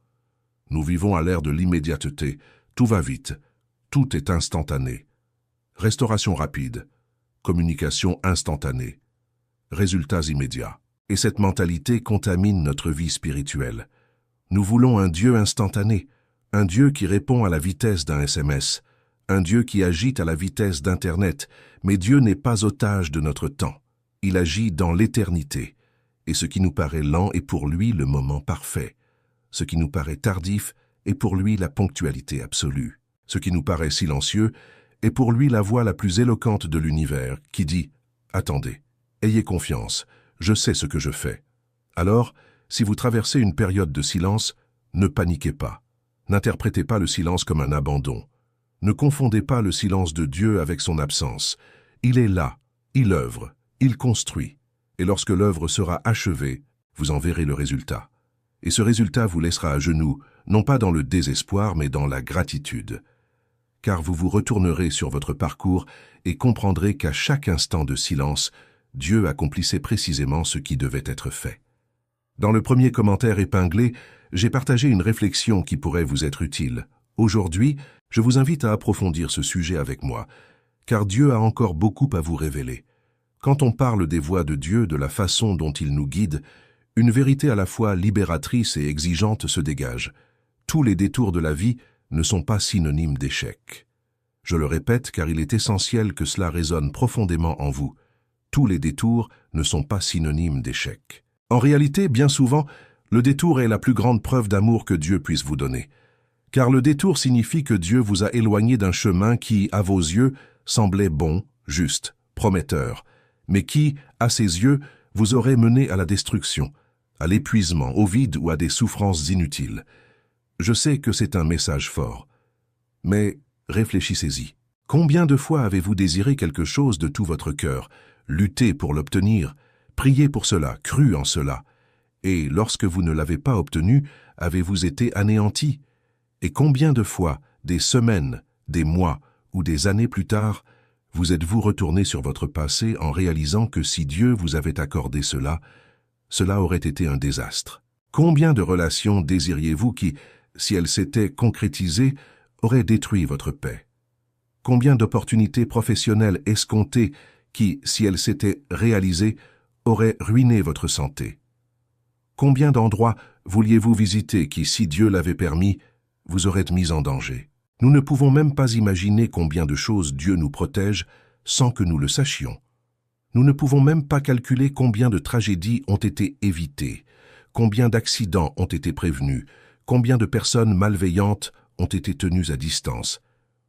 Nous vivons à l'ère de l'immédiateté, tout va vite, tout est instantané. Restauration rapide, communication instantanée, résultats immédiats. Et cette mentalité contamine notre vie spirituelle. Nous voulons un Dieu instantané, un Dieu qui répond à la vitesse d'un SMS, un Dieu qui agit à la vitesse d'Internet, mais Dieu n'est pas otage de notre temps. Il agit dans l'éternité, et ce qui nous paraît lent est pour lui le moment parfait. Ce qui nous paraît tardif est pour lui la ponctualité absolue. Ce qui nous paraît silencieux est pour lui la voix la plus éloquente de l'univers, qui dit « Attendez, ayez confiance, je sais ce que je fais. » Alors, si vous traversez une période de silence, ne paniquez pas. N'interprétez pas le silence comme un abandon. Ne confondez pas le silence de Dieu avec son absence. Il est là, il œuvre, il construit. Et lorsque l'œuvre sera achevée, vous en verrez le résultat. Et ce résultat vous laissera à genoux, non pas dans le désespoir, mais dans la gratitude. Car vous vous retournerez sur votre parcours et comprendrez qu'à chaque instant de silence, Dieu accomplissait précisément ce qui devait être fait. Dans le premier commentaire épinglé, j'ai partagé une réflexion qui pourrait vous être utile. Aujourd'hui, je vous invite à approfondir ce sujet avec moi, car Dieu a encore beaucoup à vous révéler. Quand on parle des voies de Dieu, de la façon dont il nous guide, une vérité à la fois libératrice et exigeante se dégage. Tous les détours de la vie ne sont pas synonymes d'échec. Je le répète car il est essentiel que cela résonne profondément en vous. Tous les détours ne sont pas synonymes d'échec. En réalité, bien souvent, le détour est la plus grande preuve d'amour que Dieu puisse vous donner. Car le détour signifie que Dieu vous a éloigné d'un chemin qui, à vos yeux, semblait bon, juste, prometteur, mais qui, à ses yeux, vous aurait mené à la destruction, à l'épuisement, au vide ou à des souffrances inutiles. Je sais que c'est un message fort, mais réfléchissez-y. Combien de fois avez-vous désiré quelque chose de tout votre cœur, lutté pour l'obtenir, prié pour cela, cru en cela, et lorsque vous ne l'avez pas obtenu, avez-vous été anéanti? Et combien de fois, des semaines, des mois ou des années plus tard, vous êtes-vous retourné sur votre passé en réalisant que si Dieu vous avait accordé cela, cela aurait été un désastre? Combien de relations désiriez-vous qui, si elles s'étaient concrétisées, auraient détruit votre paix? Combien d'opportunités professionnelles escomptées qui, si elles s'étaient réalisées, auraient ruiné votre santé? Combien d'endroits vouliez-vous visiter qui, si Dieu l'avait permis, vous auraient mis en danger? Nous ne pouvons même pas imaginer combien de choses Dieu nous protège sans que nous le sachions. Nous ne pouvons même pas calculer combien de tragédies ont été évitées, combien d'accidents ont été prévenus, combien de personnes malveillantes ont été tenues à distance,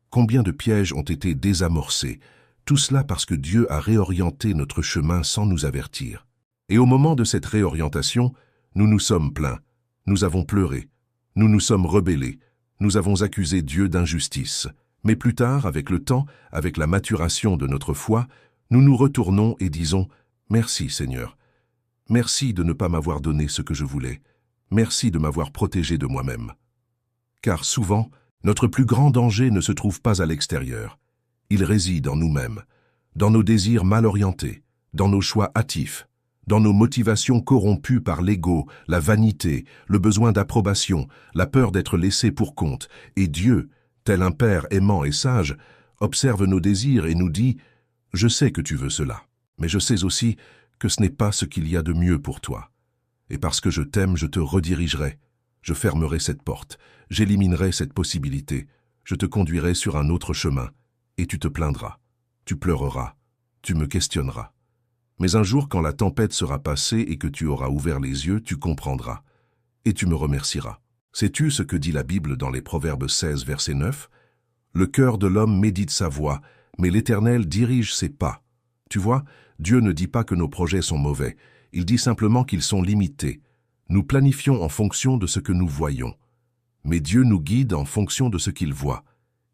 combien de pièges ont été désamorcés, tout cela parce que Dieu a réorienté notre chemin sans nous avertir. Et au moment de cette réorientation, nous nous sommes plaints, nous avons pleuré, nous nous sommes rebellés, nous avons accusé Dieu d'injustice. Mais plus tard, avec le temps, avec la maturation de notre foi, nous nous retournons et disons « Merci Seigneur, merci de ne pas m'avoir donné ce que je voulais, merci de m'avoir protégé de moi-même. » Car souvent, notre plus grand danger ne se trouve pas à l'extérieur. Il réside en nous-mêmes, dans nos désirs mal orientés, dans nos choix hâtifs, dans nos motivations corrompues par l'ego, la vanité, le besoin d'approbation, la peur d'être laissé pour compte. Et Dieu, tel un Père aimant et sage, observe nos désirs et nous dit « Je sais que tu veux cela, mais je sais aussi que ce n'est pas ce qu'il y a de mieux pour toi. Et parce que je t'aime, je te redirigerai. Je fermerai cette porte, j'éliminerai cette possibilité, je te conduirai sur un autre chemin, et tu te plaindras, tu pleureras, tu me questionneras. Mais un jour, quand la tempête sera passée et que tu auras ouvert les yeux, tu comprendras, et tu me remercieras. » Sais-tu ce que dit la Bible dans les Proverbes 16, verset 9 ? « Le cœur de l'homme médite sa voie, mais l'Éternel dirige ses pas. » Tu vois, Dieu ne dit pas que nos projets sont mauvais, il dit simplement qu'ils sont limités. Nous planifions en fonction de ce que nous voyons. Mais Dieu nous guide en fonction de ce qu'il voit.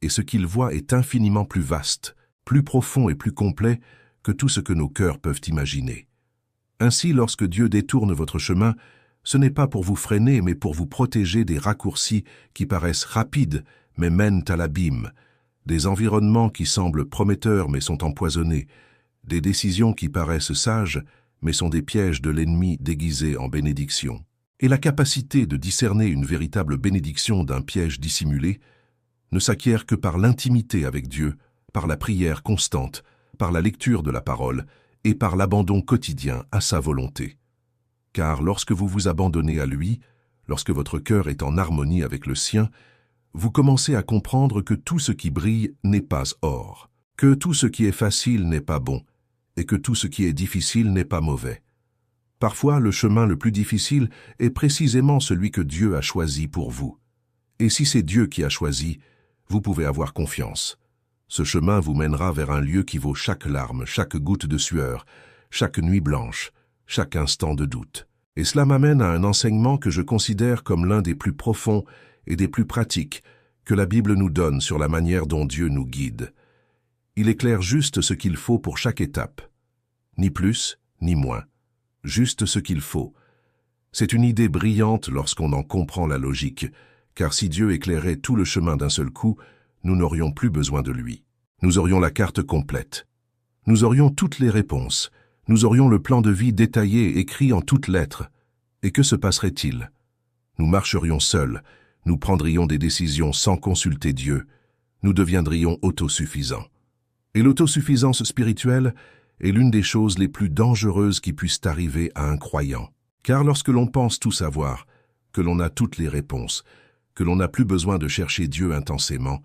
Et ce qu'il voit est infiniment plus vaste, plus profond et plus complet que tout ce que nos cœurs peuvent imaginer. Ainsi, lorsque Dieu détourne votre chemin, ce n'est pas pour vous freiner, mais pour vous protéger des raccourcis qui paraissent rapides, mais mènent à l'abîme, des environnements qui semblent prometteurs, mais sont empoisonnés, des décisions qui paraissent sages, mais sont des pièges de l'ennemi déguisés en bénédiction. Et la capacité de discerner une véritable bénédiction d'un piège dissimulé ne s'acquiert que par l'intimité avec Dieu, par la prière constante, par la lecture de la parole et par l'abandon quotidien à sa volonté. Car lorsque vous vous abandonnez à lui, lorsque votre cœur est en harmonie avec le sien, vous commencez à comprendre que tout ce qui brille n'est pas or, que tout ce qui est facile n'est pas bon, et que tout ce qui est difficile n'est pas mauvais. Parfois, le chemin le plus difficile est précisément celui que Dieu a choisi pour vous. Et si c'est Dieu qui a choisi, vous pouvez avoir confiance. Ce chemin vous mènera vers un lieu qui vaut chaque larme, chaque goutte de sueur, chaque nuit blanche, chaque instant de doute. Et cela m'amène à un enseignement que je considère comme l'un des plus profonds et des plus pratiques que la Bible nous donne sur la manière dont Dieu nous guide. Il éclaire juste ce qu'il faut pour chaque étape. Ni plus, ni moins. Juste ce qu'il faut. C'est une idée brillante lorsqu'on en comprend la logique, car si Dieu éclairait tout le chemin d'un seul coup, nous n'aurions plus besoin de lui. Nous aurions la carte complète. Nous aurions toutes les réponses. Nous aurions le plan de vie détaillé, écrit en toutes lettres. Et que se passerait-il? Nous marcherions seuls, nous prendrions des décisions sans consulter Dieu, nous deviendrions autosuffisants. Et l'autosuffisance spirituelle est l'une des choses les plus dangereuses qui puissent arriver à un croyant. Car lorsque l'on pense tout savoir, que l'on a toutes les réponses, que l'on n'a plus besoin de chercher Dieu intensément,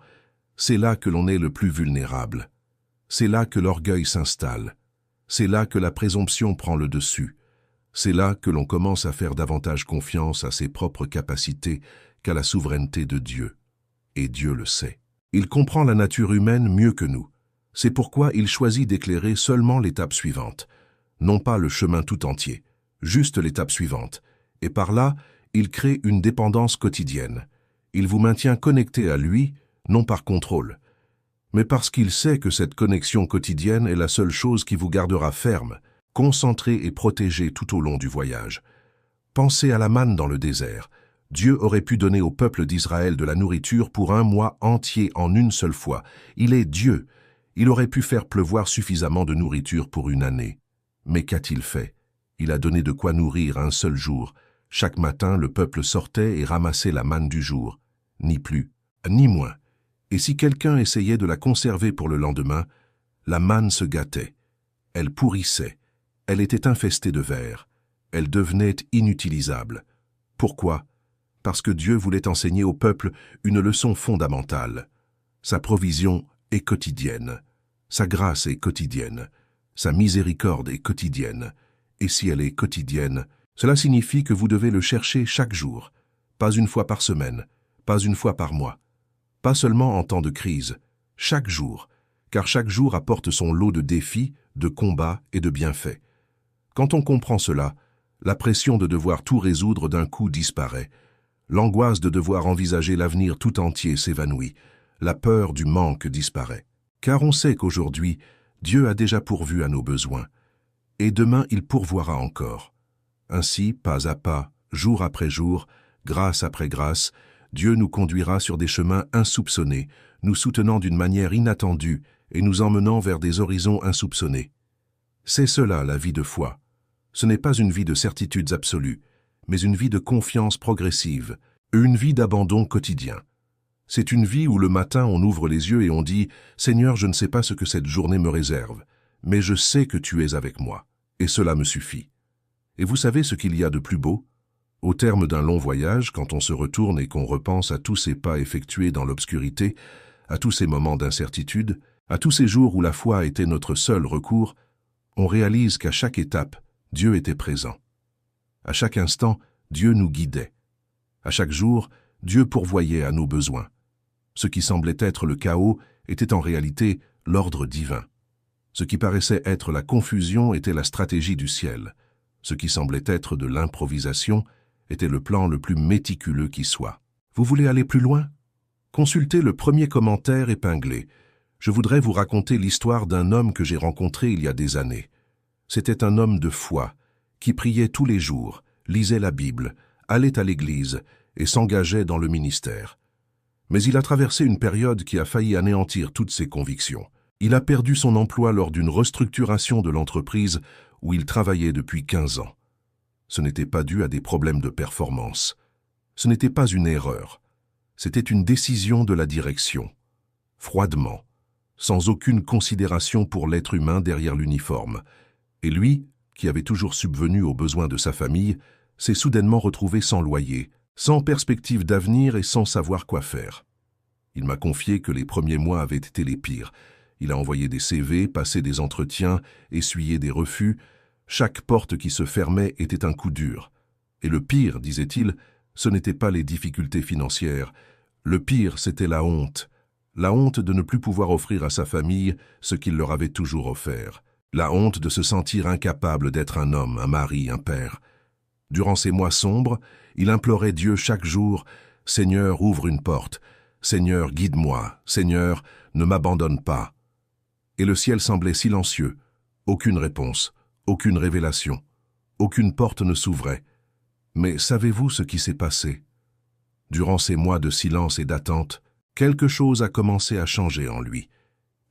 c'est là que l'on est le plus vulnérable. C'est là que l'orgueil s'installe. C'est là que la présomption prend le dessus. C'est là que l'on commence à faire davantage confiance à ses propres capacités qu'à la souveraineté de Dieu. Et Dieu le sait. Il comprend la nature humaine mieux que nous. C'est pourquoi il choisit d'éclairer seulement l'étape suivante. non pas le chemin tout entier, juste l'étape suivante. Et par là, il crée une dépendance quotidienne. Il vous maintient connecté à lui, non par contrôle, mais parce qu'il sait que cette connexion quotidienne est la seule chose qui vous gardera ferme, concentré et protégé tout au long du voyage. Pensez à la manne dans le désert. Dieu aurait pu donner au peuple d'Israël de la nourriture pour un mois entier en une seule fois. Il est Dieu. Il aurait pu faire pleuvoir suffisamment de nourriture pour une année. Mais qu'a-t-il fait? Il a donné de quoi nourrir un seul jour. Chaque matin, le peuple sortait et ramassait la manne du jour. Ni plus, ni moins. Et si quelqu'un essayait de la conserver pour le lendemain, la manne se gâtait. Elle pourrissait. Elle était infestée de vers. Elle devenait inutilisable. Pourquoi? Parce que Dieu voulait enseigner au peuple une leçon fondamentale. Sa provision est quotidienne. Sa grâce est quotidienne. Sa miséricorde est quotidienne. Et si elle est quotidienne, cela signifie que vous devez le chercher chaque jour, pas une fois par semaine, pas une fois par mois, pas seulement en temps de crise, chaque jour, car chaque jour apporte son lot de défis, de combats et de bienfaits. Quand on comprend cela, la pression de devoir tout résoudre d'un coup disparaît, l'angoisse de devoir envisager l'avenir tout entier s'évanouit, la peur du manque disparaît. Car on sait qu'aujourd'hui, Dieu a déjà pourvu à nos besoins, et demain il pourvoira encore. Ainsi, pas à pas, jour après jour, grâce après grâce, Dieu nous conduira sur des chemins insoupçonnés, nous soutenant d'une manière inattendue et nous emmenant vers des horizons insoupçonnés. C'est cela la vie de foi. Ce n'est pas une vie de certitudes absolues, mais une vie de confiance progressive, une vie d'abandon quotidien. C'est une vie où le matin on ouvre les yeux et on dit « Seigneur, je ne sais pas ce que cette journée me réserve, mais je sais que tu es avec moi, et cela me suffit. » Et vous savez ce qu'il y a de plus beau? Au terme d'un long voyage, quand on se retourne et qu'on repense à tous ces pas effectués dans l'obscurité, à tous ces moments d'incertitude, à tous ces jours où la foi a été notre seul recours, on réalise qu'à chaque étape, Dieu était présent. À chaque instant, Dieu nous guidait. À chaque jour, Dieu pourvoyait à nos besoins. Ce qui semblait être le chaos était en réalité l'ordre divin. Ce qui paraissait être la confusion était la stratégie du ciel. Ce qui semblait être de l'improvisation était le plan le plus méticuleux qui soit. Vous voulez aller plus loin? Consultez le premier commentaire épinglé. Je voudrais vous raconter l'histoire d'un homme que j'ai rencontré il y a des années. C'était un homme de foi, qui priait tous les jours, lisait la Bible, allait à l'église et s'engageait dans le ministère. Mais il a traversé une période qui a failli anéantir toutes ses convictions. Il a perdu son emploi lors d'une restructuration de l'entreprise où il travaillait depuis 15 ans. Ce n'était pas dû à des problèmes de performance. Ce n'était pas une erreur. C'était une décision de la direction. Froidement, sans aucune considération pour l'être humain derrière l'uniforme. Et lui, qui avait toujours subvenu aux besoins de sa famille, s'est soudainement retrouvé sans loyer, sans perspective d'avenir et sans savoir quoi faire. Il m'a confié que les premiers mois avaient été les pires. Il a envoyé des CV, passé des entretiens, essuyé des refus. Chaque porte qui se fermait était un coup dur. Et le pire, disait-il, ce n'était pas les difficultés financières. Le pire, c'était la honte. La honte de ne plus pouvoir offrir à sa famille ce qu'il leur avait toujours offert. La honte de se sentir incapable d'être un homme, un mari, un père. Durant ces mois sombres, il implorait Dieu chaque jour « Seigneur, ouvre une porte. Seigneur, guide-moi. Seigneur, ne m'abandonne pas. » Et le ciel semblait silencieux. Aucune réponse, aucune révélation. Aucune porte ne s'ouvrait. Mais savez-vous ce qui s'est passé? Durant ces mois de silence et d'attente, quelque chose a commencé à changer en lui.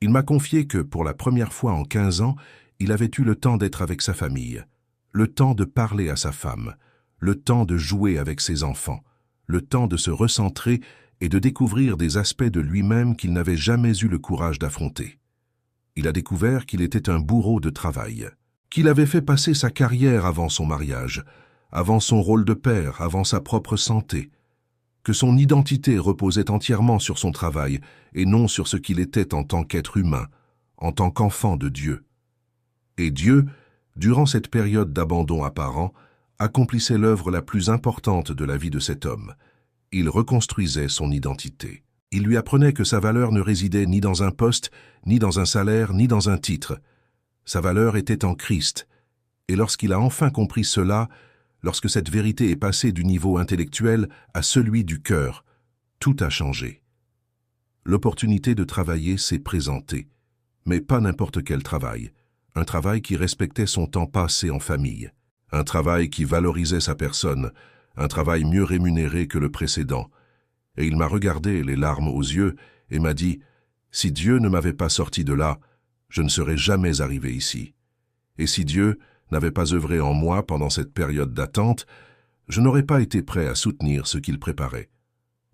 Il m'a confié que, pour la première fois en 15 ans, il avait eu le temps d'être avec sa famille, le temps de parler à sa femme, le temps de jouer avec ses enfants, le temps de se recentrer et de découvrir des aspects de lui-même qu'il n'avait jamais eu le courage d'affronter. Il a découvert qu'il était un bourreau de travail, qu'il avait fait passer sa carrière avant son mariage, avant son rôle de père, avant sa propre santé, que son identité reposait entièrement sur son travail et non sur ce qu'il était en tant qu'être humain, en tant qu'enfant de Dieu. Et Dieu, durant cette période d'abandon apparent, accomplissait l'œuvre la plus importante de la vie de cet homme. Il reconstruisait son identité. Il lui apprenait que sa valeur ne résidait ni dans un poste, ni dans un salaire, ni dans un titre. Sa valeur était en Christ, Et lorsqu'il a enfin compris cela, lorsque cette vérité est passée du niveau intellectuel à celui du cœur, tout a changé. L'opportunité de travailler s'est présentée, mais pas n'importe quel travail. Un travail qui respectait son temps passé en famille, un travail qui valorisait sa personne, un travail mieux rémunéré que le précédent. Et il m'a regardé, les larmes aux yeux, et m'a dit « Si Dieu ne m'avait pas sorti de là, je ne serais jamais arrivé ici. Et si Dieu n'avait pas œuvré en moi pendant cette période d'attente, je n'aurais pas été prêt à soutenir ce qu'il préparait.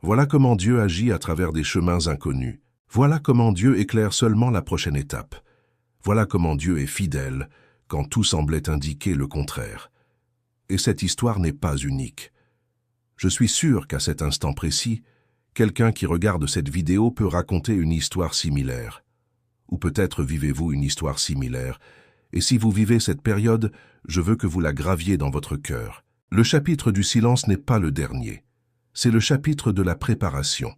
Voilà comment Dieu agit à travers des chemins inconnus. Voilà comment Dieu éclaire seulement la prochaine étape. Voilà comment Dieu est fidèle quand tout semblait indiquer le contraire. Et cette histoire n'est pas unique. Je suis sûr qu'à cet instant précis, quelqu'un qui regarde cette vidéo peut raconter une histoire similaire. Ou peut-être vivez-vous une histoire similaire. Et si vous vivez cette période, je veux que vous la graviez dans votre cœur. Le chapitre du silence n'est pas le dernier. C'est le chapitre de la préparation.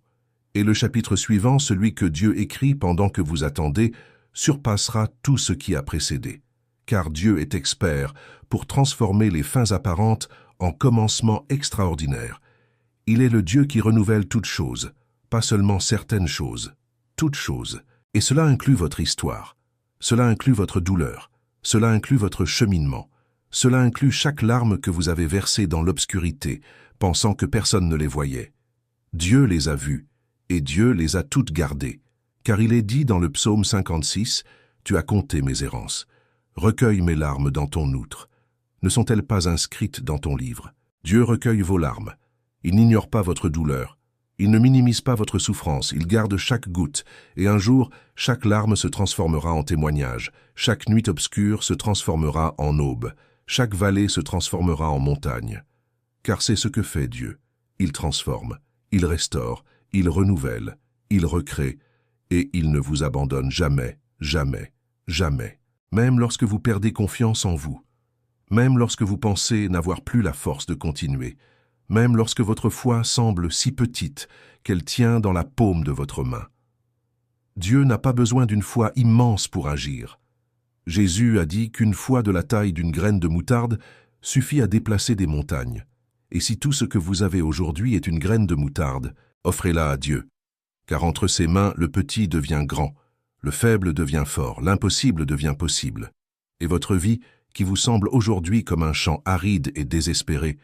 Et le chapitre suivant, celui que Dieu écrit pendant que vous attendez, surpassera tout ce qui a précédé. Car Dieu est expert pour transformer les fins apparentes en commencements extraordinaires. Il est le Dieu qui renouvelle toutes choses, pas seulement certaines choses, toutes choses. Et cela inclut votre histoire, cela inclut votre douleur, cela inclut votre cheminement, cela inclut chaque larme que vous avez versée dans l'obscurité, pensant que personne ne les voyait. Dieu les a vues, et Dieu les a toutes gardées, car il est dit dans le psaume 56, « Tu as compté mes errances. Recueille mes larmes dans ton outre. Ne sont-elles pas inscrites dans ton livre? Dieu recueille vos larmes. Il n'ignore pas votre douleur. Il ne minimise pas votre souffrance. Il garde chaque goutte. Et un jour, chaque larme se transformera en témoignage. Chaque nuit obscure se transformera en aube. Chaque vallée se transformera en montagne. Car c'est ce que fait Dieu. Il transforme, il restaure, il renouvelle, il recrée, et il ne vous abandonne jamais, jamais, jamais. Même lorsque vous perdez confiance en vous, même lorsque vous pensez n'avoir plus la force de continuer, même lorsque votre foi semble si petite qu'elle tient dans la paume de votre main. Dieu n'a pas besoin d'une foi immense pour agir. Jésus a dit qu'une foi de la taille d'une graine de moutarde suffit à déplacer des montagnes. Et si tout ce que vous avez aujourd'hui est une graine de moutarde, offrez-la à Dieu. Car entre ses mains, le petit devient grand, le faible devient fort, l'impossible devient possible. Et votre vie, qui vous semble aujourd'hui comme un champ aride et désespéré,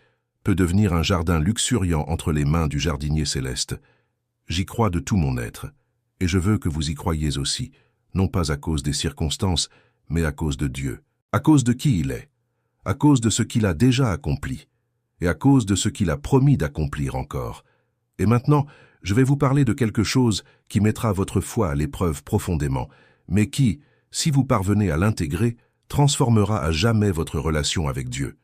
peut devenir un jardin luxuriant entre les mains du jardinier céleste. J'y crois de tout mon être, et je veux que vous y croyiez aussi, non pas à cause des circonstances, mais à cause de Dieu, à cause de qui il est, à cause de ce qu'il a déjà accompli, et à cause de ce qu'il a promis d'accomplir encore. Et maintenant, je vais vous parler de quelque chose qui mettra votre foi à l'épreuve profondément, mais qui, si vous parvenez à l'intégrer, transformera à jamais votre relation avec Dieu.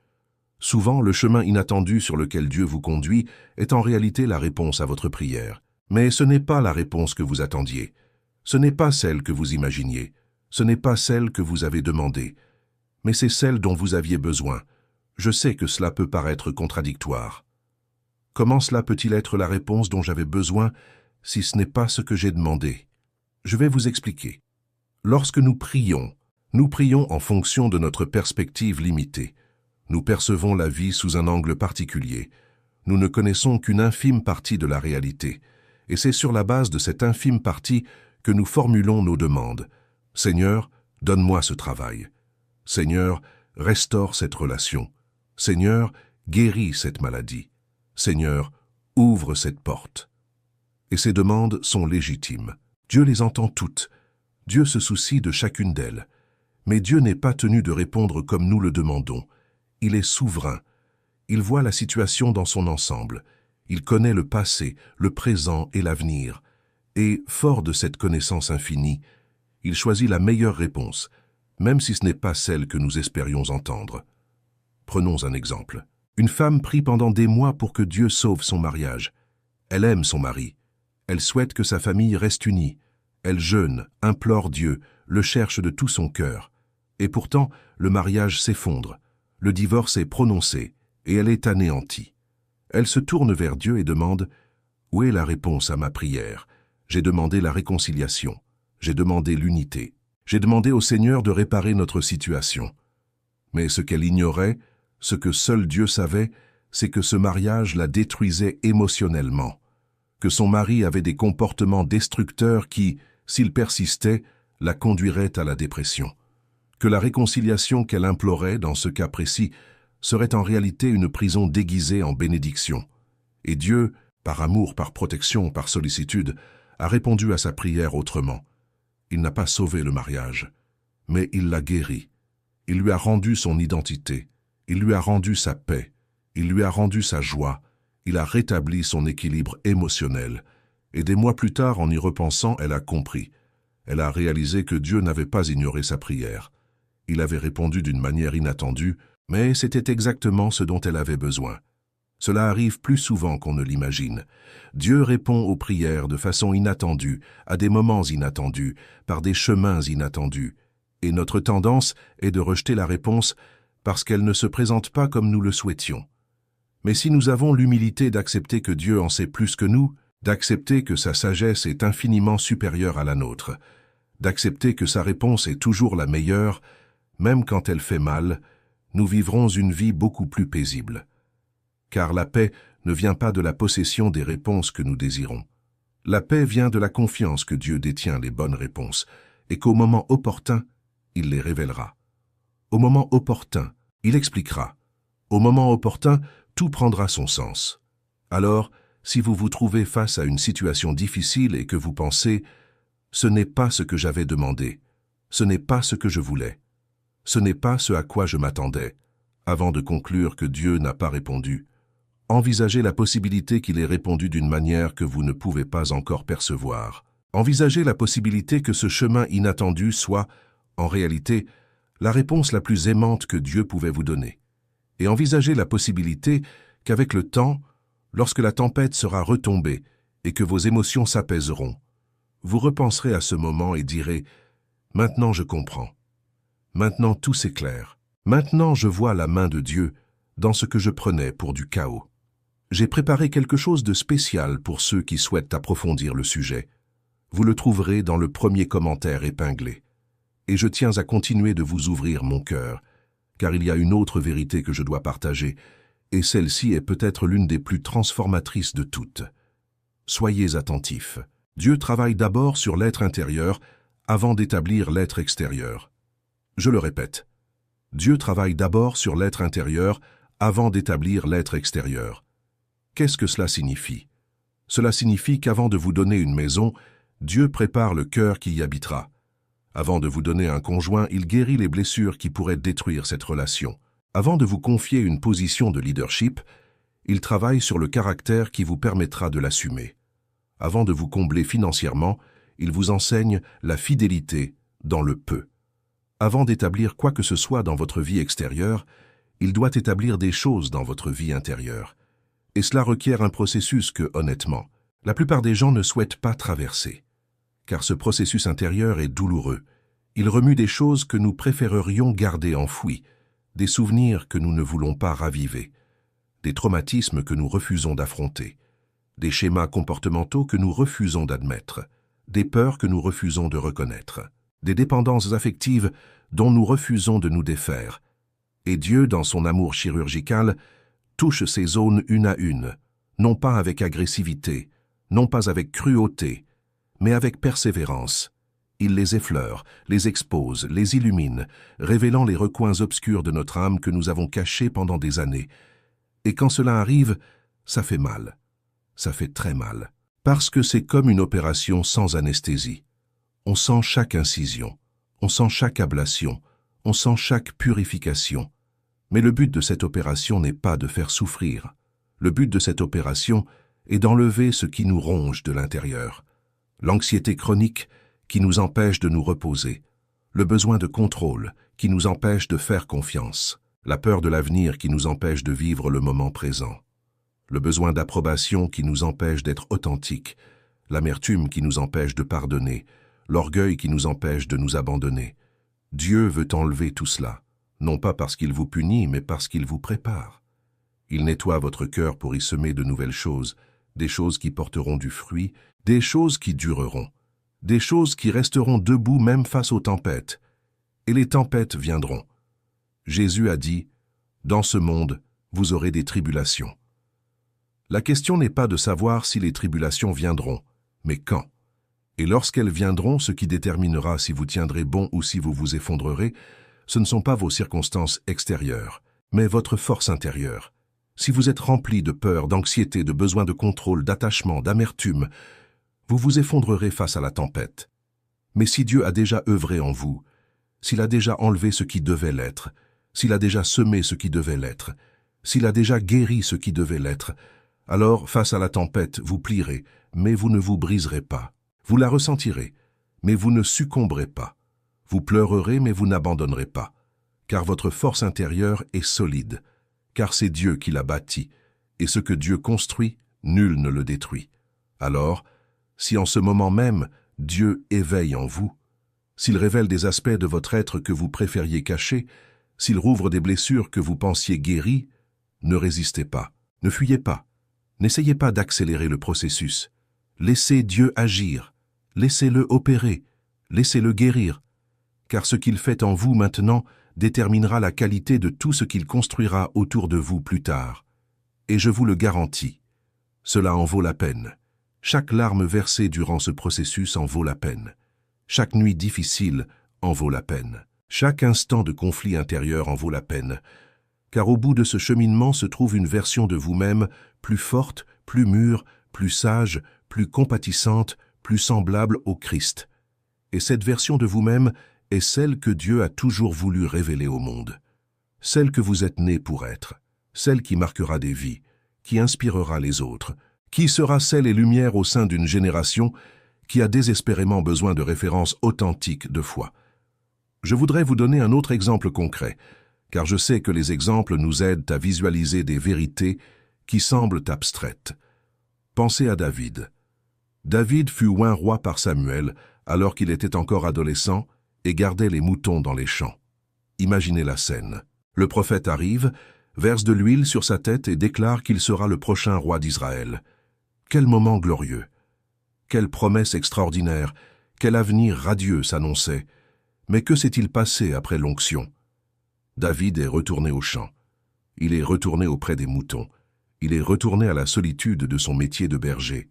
Souvent, le chemin inattendu sur lequel Dieu vous conduit est en réalité la réponse à votre prière. Mais ce n'est pas la réponse que vous attendiez. Ce n'est pas celle que vous imaginiez. Ce n'est pas celle que vous avez demandée. Mais c'est celle dont vous aviez besoin. Je sais que cela peut paraître contradictoire. Comment cela peut-il être la réponse dont j'avais besoin si ce n'est pas ce que j'ai demandé? Je vais vous expliquer. Lorsque nous prions en fonction de notre perspective limitée. Nous percevons la vie sous un angle particulier. Nous ne connaissons qu'une infime partie de la réalité. Et c'est sur la base de cette infime partie que nous formulons nos demandes. Seigneur, donne-moi ce travail. Seigneur, restaure cette relation. Seigneur, guéris cette maladie. Seigneur, ouvre cette porte. Et ces demandes sont légitimes. Dieu les entend toutes. Dieu se soucie de chacune d'elles. Mais Dieu n'est pas tenu de répondre comme nous le demandons. Il est souverain. Il voit la situation dans son ensemble. Il connaît le passé, le présent et l'avenir. Et, fort de cette connaissance infinie, il choisit la meilleure réponse, même si ce n'est pas celle que nous espérions entendre. Prenons un exemple. Une femme prie pendant des mois pour que Dieu sauve son mariage. Elle aime son mari. Elle souhaite que sa famille reste unie. Elle jeûne, implore Dieu, le cherche de tout son cœur. Et pourtant, le mariage s'effondre. Le divorce est prononcé et elle est anéantie. Elle se tourne vers Dieu et demande « Où est la réponse à ma prière? J'ai demandé la réconciliation. J'ai demandé l'unité. J'ai demandé au Seigneur de réparer notre situation. Mais ce qu'elle ignorait, ce que seul Dieu savait, c'est que ce mariage la détruisait émotionnellement, que son mari avait des comportements destructeurs qui, s'ils persistaient, la conduiraient à la dépression, que la réconciliation qu'elle implorait dans ce cas précis serait en réalité une prison déguisée en bénédiction. Et Dieu, par amour, par protection, par sollicitude, a répondu à sa prière autrement. Il n'a pas sauvé le mariage, mais il l'a guéri. Il lui a rendu son identité, il lui a rendu sa paix, il lui a rendu sa joie, il a rétabli son équilibre émotionnel. Et des mois plus tard, en y repensant, elle a compris. Elle a réalisé que Dieu n'avait pas ignoré sa prière. Il avait répondu d'une manière inattendue, mais c'était exactement ce dont elle avait besoin. Cela arrive plus souvent qu'on ne l'imagine. Dieu répond aux prières de façon inattendue, à des moments inattendus, par des chemins inattendus. Et notre tendance est de rejeter la réponse parce qu'elle ne se présente pas comme nous le souhaitions. Mais si nous avons l'humilité d'accepter que Dieu en sait plus que nous, d'accepter que sa sagesse est infiniment supérieure à la nôtre, d'accepter que sa réponse est toujours la meilleure, même quand elle fait mal, nous vivrons une vie beaucoup plus paisible. Car la paix ne vient pas de la possession des réponses que nous désirons. La paix vient de la confiance que Dieu détient les bonnes réponses et qu'au moment opportun, il les révélera. Au moment opportun, il expliquera. Au moment opportun, tout prendra son sens. Alors, si vous vous trouvez face à une situation difficile et que vous pensez « ce n'est pas ce que j'avais demandé, ce n'est pas ce que je voulais, ce n'est pas ce à quoi je m'attendais », avant de conclure que Dieu n'a pas répondu, envisagez la possibilité qu'il ait répondu d'une manière que vous ne pouvez pas encore percevoir. Envisagez la possibilité que ce chemin inattendu soit, en réalité, la réponse la plus aimante que Dieu pouvait vous donner. Et envisagez la possibilité qu'avec le temps, lorsque la tempête sera retombée et que vos émotions s'apaiseront, vous repenserez à ce moment et direz « Maintenant je comprends. Maintenant tout s'éclaire. Maintenant je vois la main de Dieu dans ce que je prenais pour du chaos. J'ai préparé quelque chose de spécial pour ceux qui souhaitent approfondir le sujet. Vous le trouverez dans le premier commentaire épinglé. Et je tiens à continuer de vous ouvrir mon cœur, car il y a une autre vérité que je dois partager, et celle-ci est peut-être l'une des plus transformatrices de toutes. Soyez attentifs. Dieu travaille d'abord sur l'être intérieur avant d'établir l'être extérieur. Je le répète. Dieu travaille d'abord sur l'être intérieur avant d'établir l'être extérieur. Qu'est-ce que cela signifie? Cela signifie qu'avant de vous donner une maison, Dieu prépare le cœur qui y habitera. Avant de vous donner un conjoint, il guérit les blessures qui pourraient détruire cette relation. Avant de vous confier une position de leadership, il travaille sur le caractère qui vous permettra de l'assumer. Avant de vous combler financièrement, il vous enseigne la fidélité dans le peu. Avant d'établir quoi que ce soit dans votre vie extérieure, il doit établir des choses dans votre vie intérieure. Et cela requiert un processus que, honnêtement, la plupart des gens ne souhaitent pas traverser. Car ce processus intérieur est douloureux. Il remue des choses que nous préférerions garder enfouies, des souvenirs que nous ne voulons pas raviver, des traumatismes que nous refusons d'affronter, des schémas comportementaux que nous refusons d'admettre, des peurs que nous refusons de reconnaître, des dépendances affectives dont nous refusons de nous défaire. Et Dieu, dans son amour chirurgical, touche ces zones une à une, non pas avec agressivité, non pas avec cruauté, mais avec persévérance. Il les effleure, les expose, les illumine, révélant les recoins obscurs de notre âme que nous avons cachés pendant des années. Et quand cela arrive, ça fait mal. Ça fait très mal. Parce que c'est comme une opération sans anesthésie. On sent chaque incision, on sent chaque ablation, on sent chaque purification. Mais le but de cette opération n'est pas de faire souffrir. Le but de cette opération est d'enlever ce qui nous ronge de l'intérieur. L'anxiété chronique qui nous empêche de nous reposer, le besoin de contrôle qui nous empêche de faire confiance, la peur de l'avenir qui nous empêche de vivre le moment présent, le besoin d'approbation qui nous empêche d'être authentiques, l'amertume qui nous empêche de pardonner, l'orgueil qui nous empêche de nous abandonner. Dieu veut enlever tout cela, non pas parce qu'il vous punit, mais parce qu'il vous prépare. Il nettoie votre cœur pour y semer de nouvelles choses, des choses qui porteront du fruit, des choses qui dureront, des choses qui resteront debout même face aux tempêtes. Et les tempêtes viendront. Jésus a dit, « Dans ce monde, vous aurez des tribulations. » La question n'est pas de savoir si les tribulations viendront, mais quand. Et lorsqu'elles viendront, ce qui déterminera si vous tiendrez bon ou si vous vous effondrerez, ce ne sont pas vos circonstances extérieures, mais votre force intérieure. Si vous êtes rempli de peur, d'anxiété, de besoin de contrôle, d'attachement, d'amertume, vous vous effondrerez face à la tempête. Mais si Dieu a déjà œuvré en vous, s'il a déjà enlevé ce qui devait l'être, s'il a déjà semé ce qui devait l'être, s'il a déjà guéri ce qui devait l'être, alors, face à la tempête, vous plierez, mais vous ne vous briserez pas. Vous la ressentirez, mais vous ne succomberez pas. Vous pleurerez, mais vous n'abandonnerez pas, car votre force intérieure est solide, car c'est Dieu qui l'a bâti, et ce que Dieu construit, nul ne le détruit. Alors, si en ce moment même, Dieu éveille en vous, s'il révèle des aspects de votre être que vous préfériez cacher, s'il rouvre des blessures que vous pensiez guéries, ne résistez pas, ne fuyez pas, n'essayez pas d'accélérer le processus. Laissez Dieu agir, laissez-le opérer, laissez-le guérir, car ce qu'il fait en vous maintenant déterminera la qualité de tout ce qu'il construira autour de vous plus tard. Et je vous le garantis, cela en vaut la peine. Chaque larme versée durant ce processus en vaut la peine. Chaque nuit difficile en vaut la peine. Chaque instant de conflit intérieur en vaut la peine. Car au bout de ce cheminement se trouve une version de vous-même plus forte, plus mûre, plus sage, plus compatissante, plus semblable au Christ. Et cette version de vous-même est celle que Dieu a toujours voulu révéler au monde. Celle que vous êtes né pour être, celle qui marquera des vies, qui inspirera les autres, qui sera sel et lumière au sein d'une génération qui a désespérément besoin de références authentiques de foi. Je voudrais vous donner un autre exemple concret, car je sais que les exemples nous aident à visualiser des vérités qui semblent abstraites. Pensez à David. David fut oint roi par Samuel alors qu'il était encore adolescent et gardait les moutons dans les champs. Imaginez la scène. Le prophète arrive, verse de l'huile sur sa tête et déclare qu'il sera le prochain roi d'Israël. Quel moment glorieux! Quelle promesse extraordinaire! Quel avenir radieux s'annonçait! Mais que s'est-il passé après l'onction? David est retourné au champ. Il est retourné auprès des moutons. Il est retourné à la solitude de son métier de berger.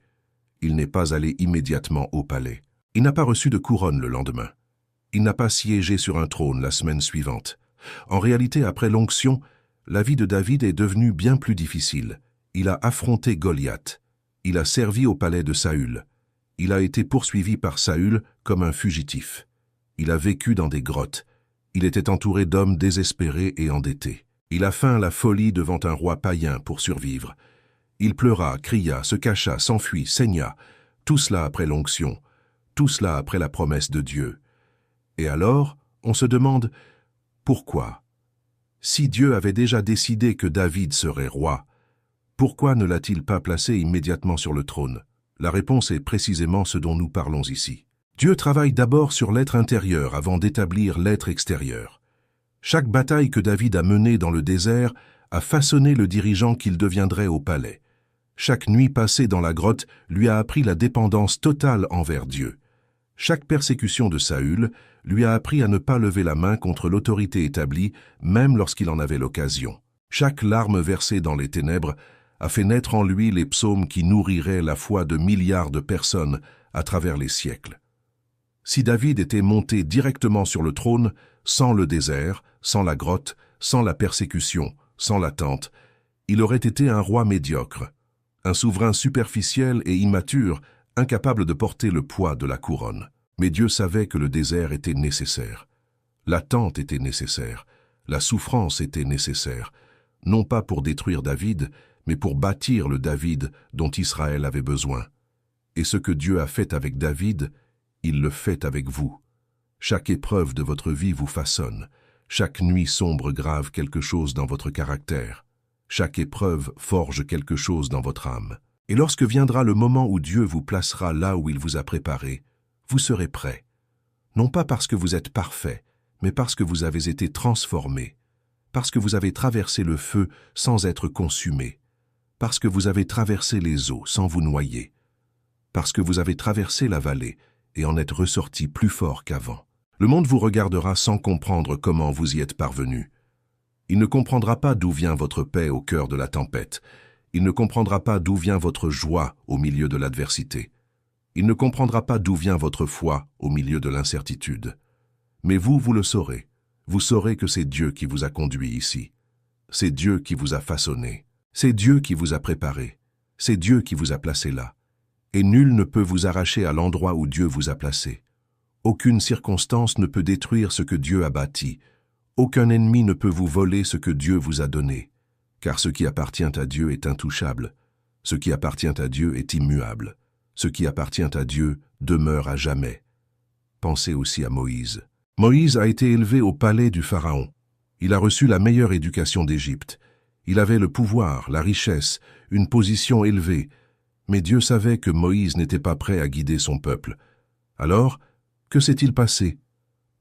Il n'est pas allé immédiatement au palais. Il n'a pas reçu de couronne le lendemain. Il n'a pas siégé sur un trône la semaine suivante. En réalité, après l'onction, la vie de David est devenue bien plus difficile. Il a affronté Goliath. Il a servi au palais de Saül. Il a été poursuivi par Saül comme un fugitif. Il a vécu dans des grottes. Il était entouré d'hommes désespérés et endettés. Il a feint la folie devant un roi païen pour survivre. Il pleura, cria, se cacha, s'enfuit, saigna. Tout cela après l'onction. Tout cela après la promesse de Dieu. Et alors, on se demande, pourquoi? Si Dieu avait déjà décidé que David serait roi, pourquoi ne l'a-t-il pas placé immédiatement sur le trône? La réponse est précisément ce dont nous parlons ici. Dieu travaille d'abord sur l'être intérieur avant d'établir l'être extérieur. Chaque bataille que David a menée dans le désert a façonné le dirigeant qu'il deviendrait au palais. Chaque nuit passée dans la grotte lui a appris la dépendance totale envers Dieu. Chaque persécution de Saül lui a appris à ne pas lever la main contre l'autorité établie, même lorsqu'il en avait l'occasion. Chaque larme versée dans les ténèbres a fait naître en lui les psaumes qui nourriraient la foi de milliards de personnes à travers les siècles. Si David était monté directement sur le trône, sans le désert, sans la grotte, sans la persécution, sans l'attente, il aurait été un roi médiocre, un souverain superficiel et immature, incapable de porter le poids de la couronne. Mais Dieu savait que le désert était nécessaire. L'attente était nécessaire, la souffrance était nécessaire, non pas pour détruire David, mais pour bâtir le David dont Israël avait besoin. Et ce que Dieu a fait avec David, il le fait avec vous. Chaque épreuve de votre vie vous façonne. Chaque nuit sombre grave quelque chose dans votre caractère. Chaque épreuve forge quelque chose dans votre âme. Et lorsque viendra le moment où Dieu vous placera là où il vous a préparé, vous serez prêt. Non pas parce que vous êtes parfait, mais parce que vous avez été transformé. Parce que vous avez traversé le feu sans être consumé. Parce que vous avez traversé les eaux sans vous noyer. Parce que vous avez traversé la vallée et en êtes ressorti plus fort qu'avant. Le monde vous regardera sans comprendre comment vous y êtes parvenu. Il ne comprendra pas d'où vient votre paix au cœur de la tempête. Il ne comprendra pas d'où vient votre joie au milieu de l'adversité. Il ne comprendra pas d'où vient votre foi au milieu de l'incertitude. Mais vous, vous le saurez. Vous saurez que c'est Dieu qui vous a conduit ici. C'est Dieu qui vous a façonné. C'est Dieu qui vous a préparé. C'est Dieu qui vous a placé là. Et nul ne peut vous arracher à l'endroit où Dieu vous a placé. Aucune circonstance ne peut détruire ce que Dieu a bâti. Aucun ennemi ne peut vous voler ce que Dieu vous a donné. Car ce qui appartient à Dieu est intouchable. Ce qui appartient à Dieu est immuable. Ce qui appartient à Dieu demeure à jamais. Pensez aussi à Moïse. Moïse a été élevé au palais du Pharaon. Il a reçu la meilleure éducation d'Égypte. Il avait le pouvoir, la richesse, une position élevée. Mais Dieu savait que Moïse n'était pas prêt à guider son peuple. Alors, que s'est-il passé?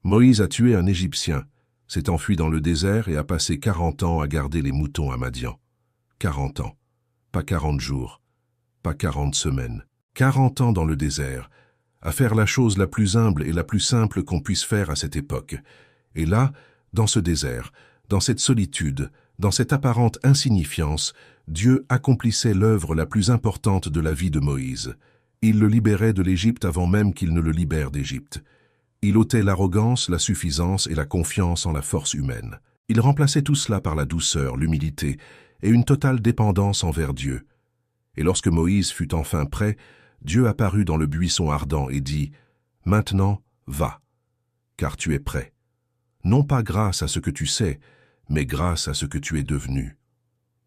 Moïse a tué un Égyptien, s'est enfui dans le désert et a passé 40 ans à garder les moutons à Madian. 40 ans, pas 40 jours, pas 40 semaines. 40 ans dans le désert, à faire la chose la plus humble et la plus simple qu'on puisse faire à cette époque. Et là, dans ce désert, dans cette solitude, dans cette apparente insignifiance, Dieu accomplissait l'œuvre la plus importante de la vie de Moïse. Il le libérait de l'Égypte avant même qu'il ne le libère d'Égypte. Il ôtait l'arrogance, la suffisance et la confiance en la force humaine. Il remplaçait tout cela par la douceur, l'humilité et une totale dépendance envers Dieu. Et lorsque Moïse fut enfin prêt, Dieu apparut dans le buisson ardent et dit « Maintenant, va, car tu es prêt. Non pas grâce à ce que tu sais, mais grâce à ce que tu es devenu. »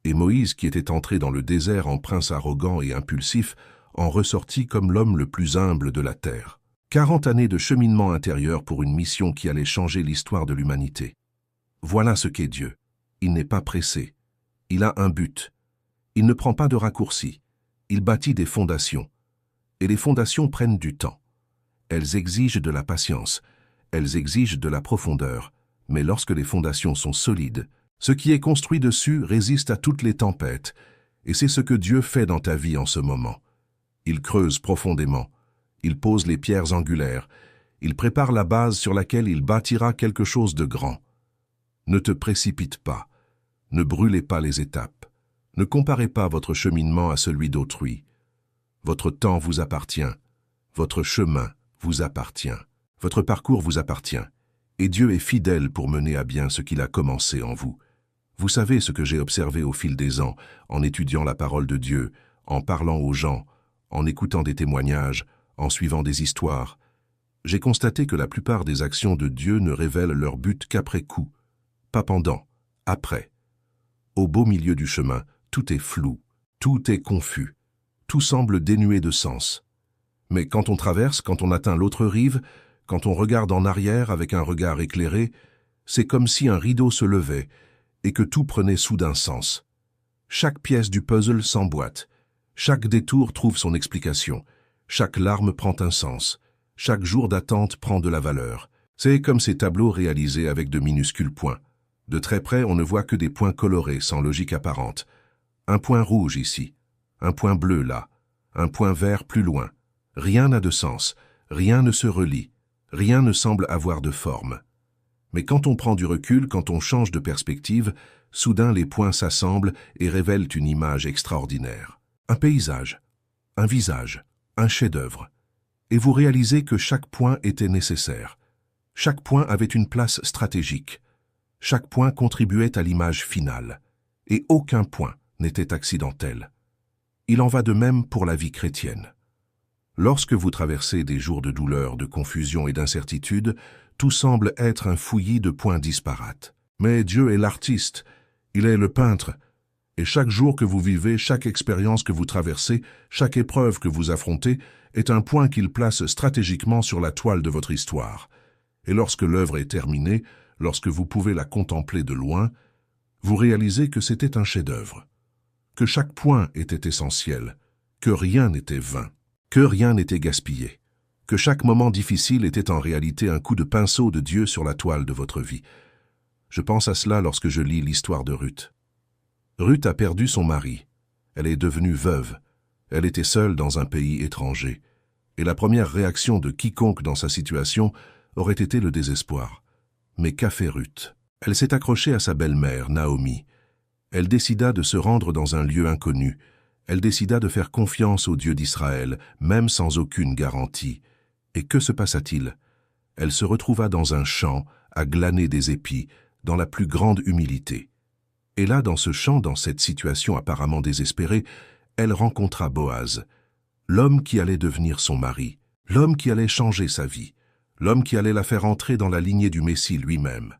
Et Moïse, qui était entré dans le désert en prince arrogant et impulsif, en ressortit comme l'homme le plus humble de la terre. 40 années de cheminement intérieur pour une mission qui allait changer l'histoire de l'humanité. Voilà ce qu'est Dieu. Il n'est pas pressé. Il a un but. Il ne prend pas de raccourcis. Il bâtit des fondations. Et les fondations prennent du temps. Elles exigent de la patience. Elles exigent de la profondeur. Mais lorsque les fondations sont solides, ce qui est construit dessus résiste à toutes les tempêtes. Et c'est ce que Dieu fait dans ta vie en ce moment. Il creuse profondément. Il pose les pierres angulaires. Il prépare la base sur laquelle il bâtira quelque chose de grand. Ne te précipite pas. Ne brûlez pas les étapes. Ne comparez pas votre cheminement à celui d'autrui. Votre temps vous appartient. Votre chemin vous appartient. Votre parcours vous appartient. Et Dieu est fidèle pour mener à bien ce qu'il a commencé en vous. Vous savez ce que j'ai observé au fil des ans, en étudiant la parole de Dieu, en parlant aux gens, en écoutant des témoignages, en suivant des histoires. J'ai constaté que la plupart des actions de Dieu ne révèlent leur but qu'après coup, pas pendant, après. Au beau milieu du chemin, tout est flou, tout est confus, tout semble dénué de sens. Mais quand on traverse, quand on atteint l'autre rive, quand on regarde en arrière avec un regard éclairé, c'est comme si un rideau se levait et que tout prenait soudain sens. Chaque pièce du puzzle s'emboîte, chaque détour trouve son explication, chaque larme prend un sens, chaque jour d'attente prend de la valeur. C'est comme ces tableaux réalisés avec de minuscules points. De très près, on ne voit que des points colorés sans logique apparente. Un point rouge ici, un point bleu là, un point vert plus loin. Rien n'a de sens, rien ne se relie, rien ne semble avoir de forme. Mais quand on prend du recul, quand on change de perspective, soudain les points s'assemblent et révèlent une image extraordinaire. Un paysage, un visage, un chef-d'œuvre. Et vous réalisez que chaque point était nécessaire. Chaque point avait une place stratégique. Chaque point contribuait à l'image finale. Et aucun point n'était accidentel. Il en va de même pour la vie chrétienne. Lorsque vous traversez des jours de douleur, de confusion et d'incertitude, tout semble être un fouillis de points disparates. Mais Dieu est l'artiste, il est le peintre, et chaque jour que vous vivez, chaque expérience que vous traversez, chaque épreuve que vous affrontez, est un point qu'il place stratégiquement sur la toile de votre histoire. Et lorsque l'œuvre est terminée, lorsque vous pouvez la contempler de loin, vous réalisez que c'était un chef-d'œuvre, que chaque point était essentiel, que rien n'était vain, que rien n'était gaspillé, que chaque moment difficile était en réalité un coup de pinceau de Dieu sur la toile de votre vie. Je pense à cela lorsque je lis l'histoire de Ruth. Ruth a perdu son mari. Elle est devenue veuve. Elle était seule dans un pays étranger. Et la première réaction de quiconque dans sa situation aurait été le désespoir. Mais qu'a fait Ruth? Elle s'est accrochée à sa belle-mère, Naomi. Elle décida de se rendre dans un lieu inconnu. Elle décida de faire confiance au Dieu d'Israël, même sans aucune garantie. Et que se passa-t-il? Elle se retrouva dans un champ, à glaner des épis, dans la plus grande humilité. Et là, dans ce champ, dans cette situation apparemment désespérée, elle rencontra Boaz, l'homme qui allait devenir son mari, l'homme qui allait changer sa vie, l'homme qui allait la faire entrer dans la lignée du Messie lui-même.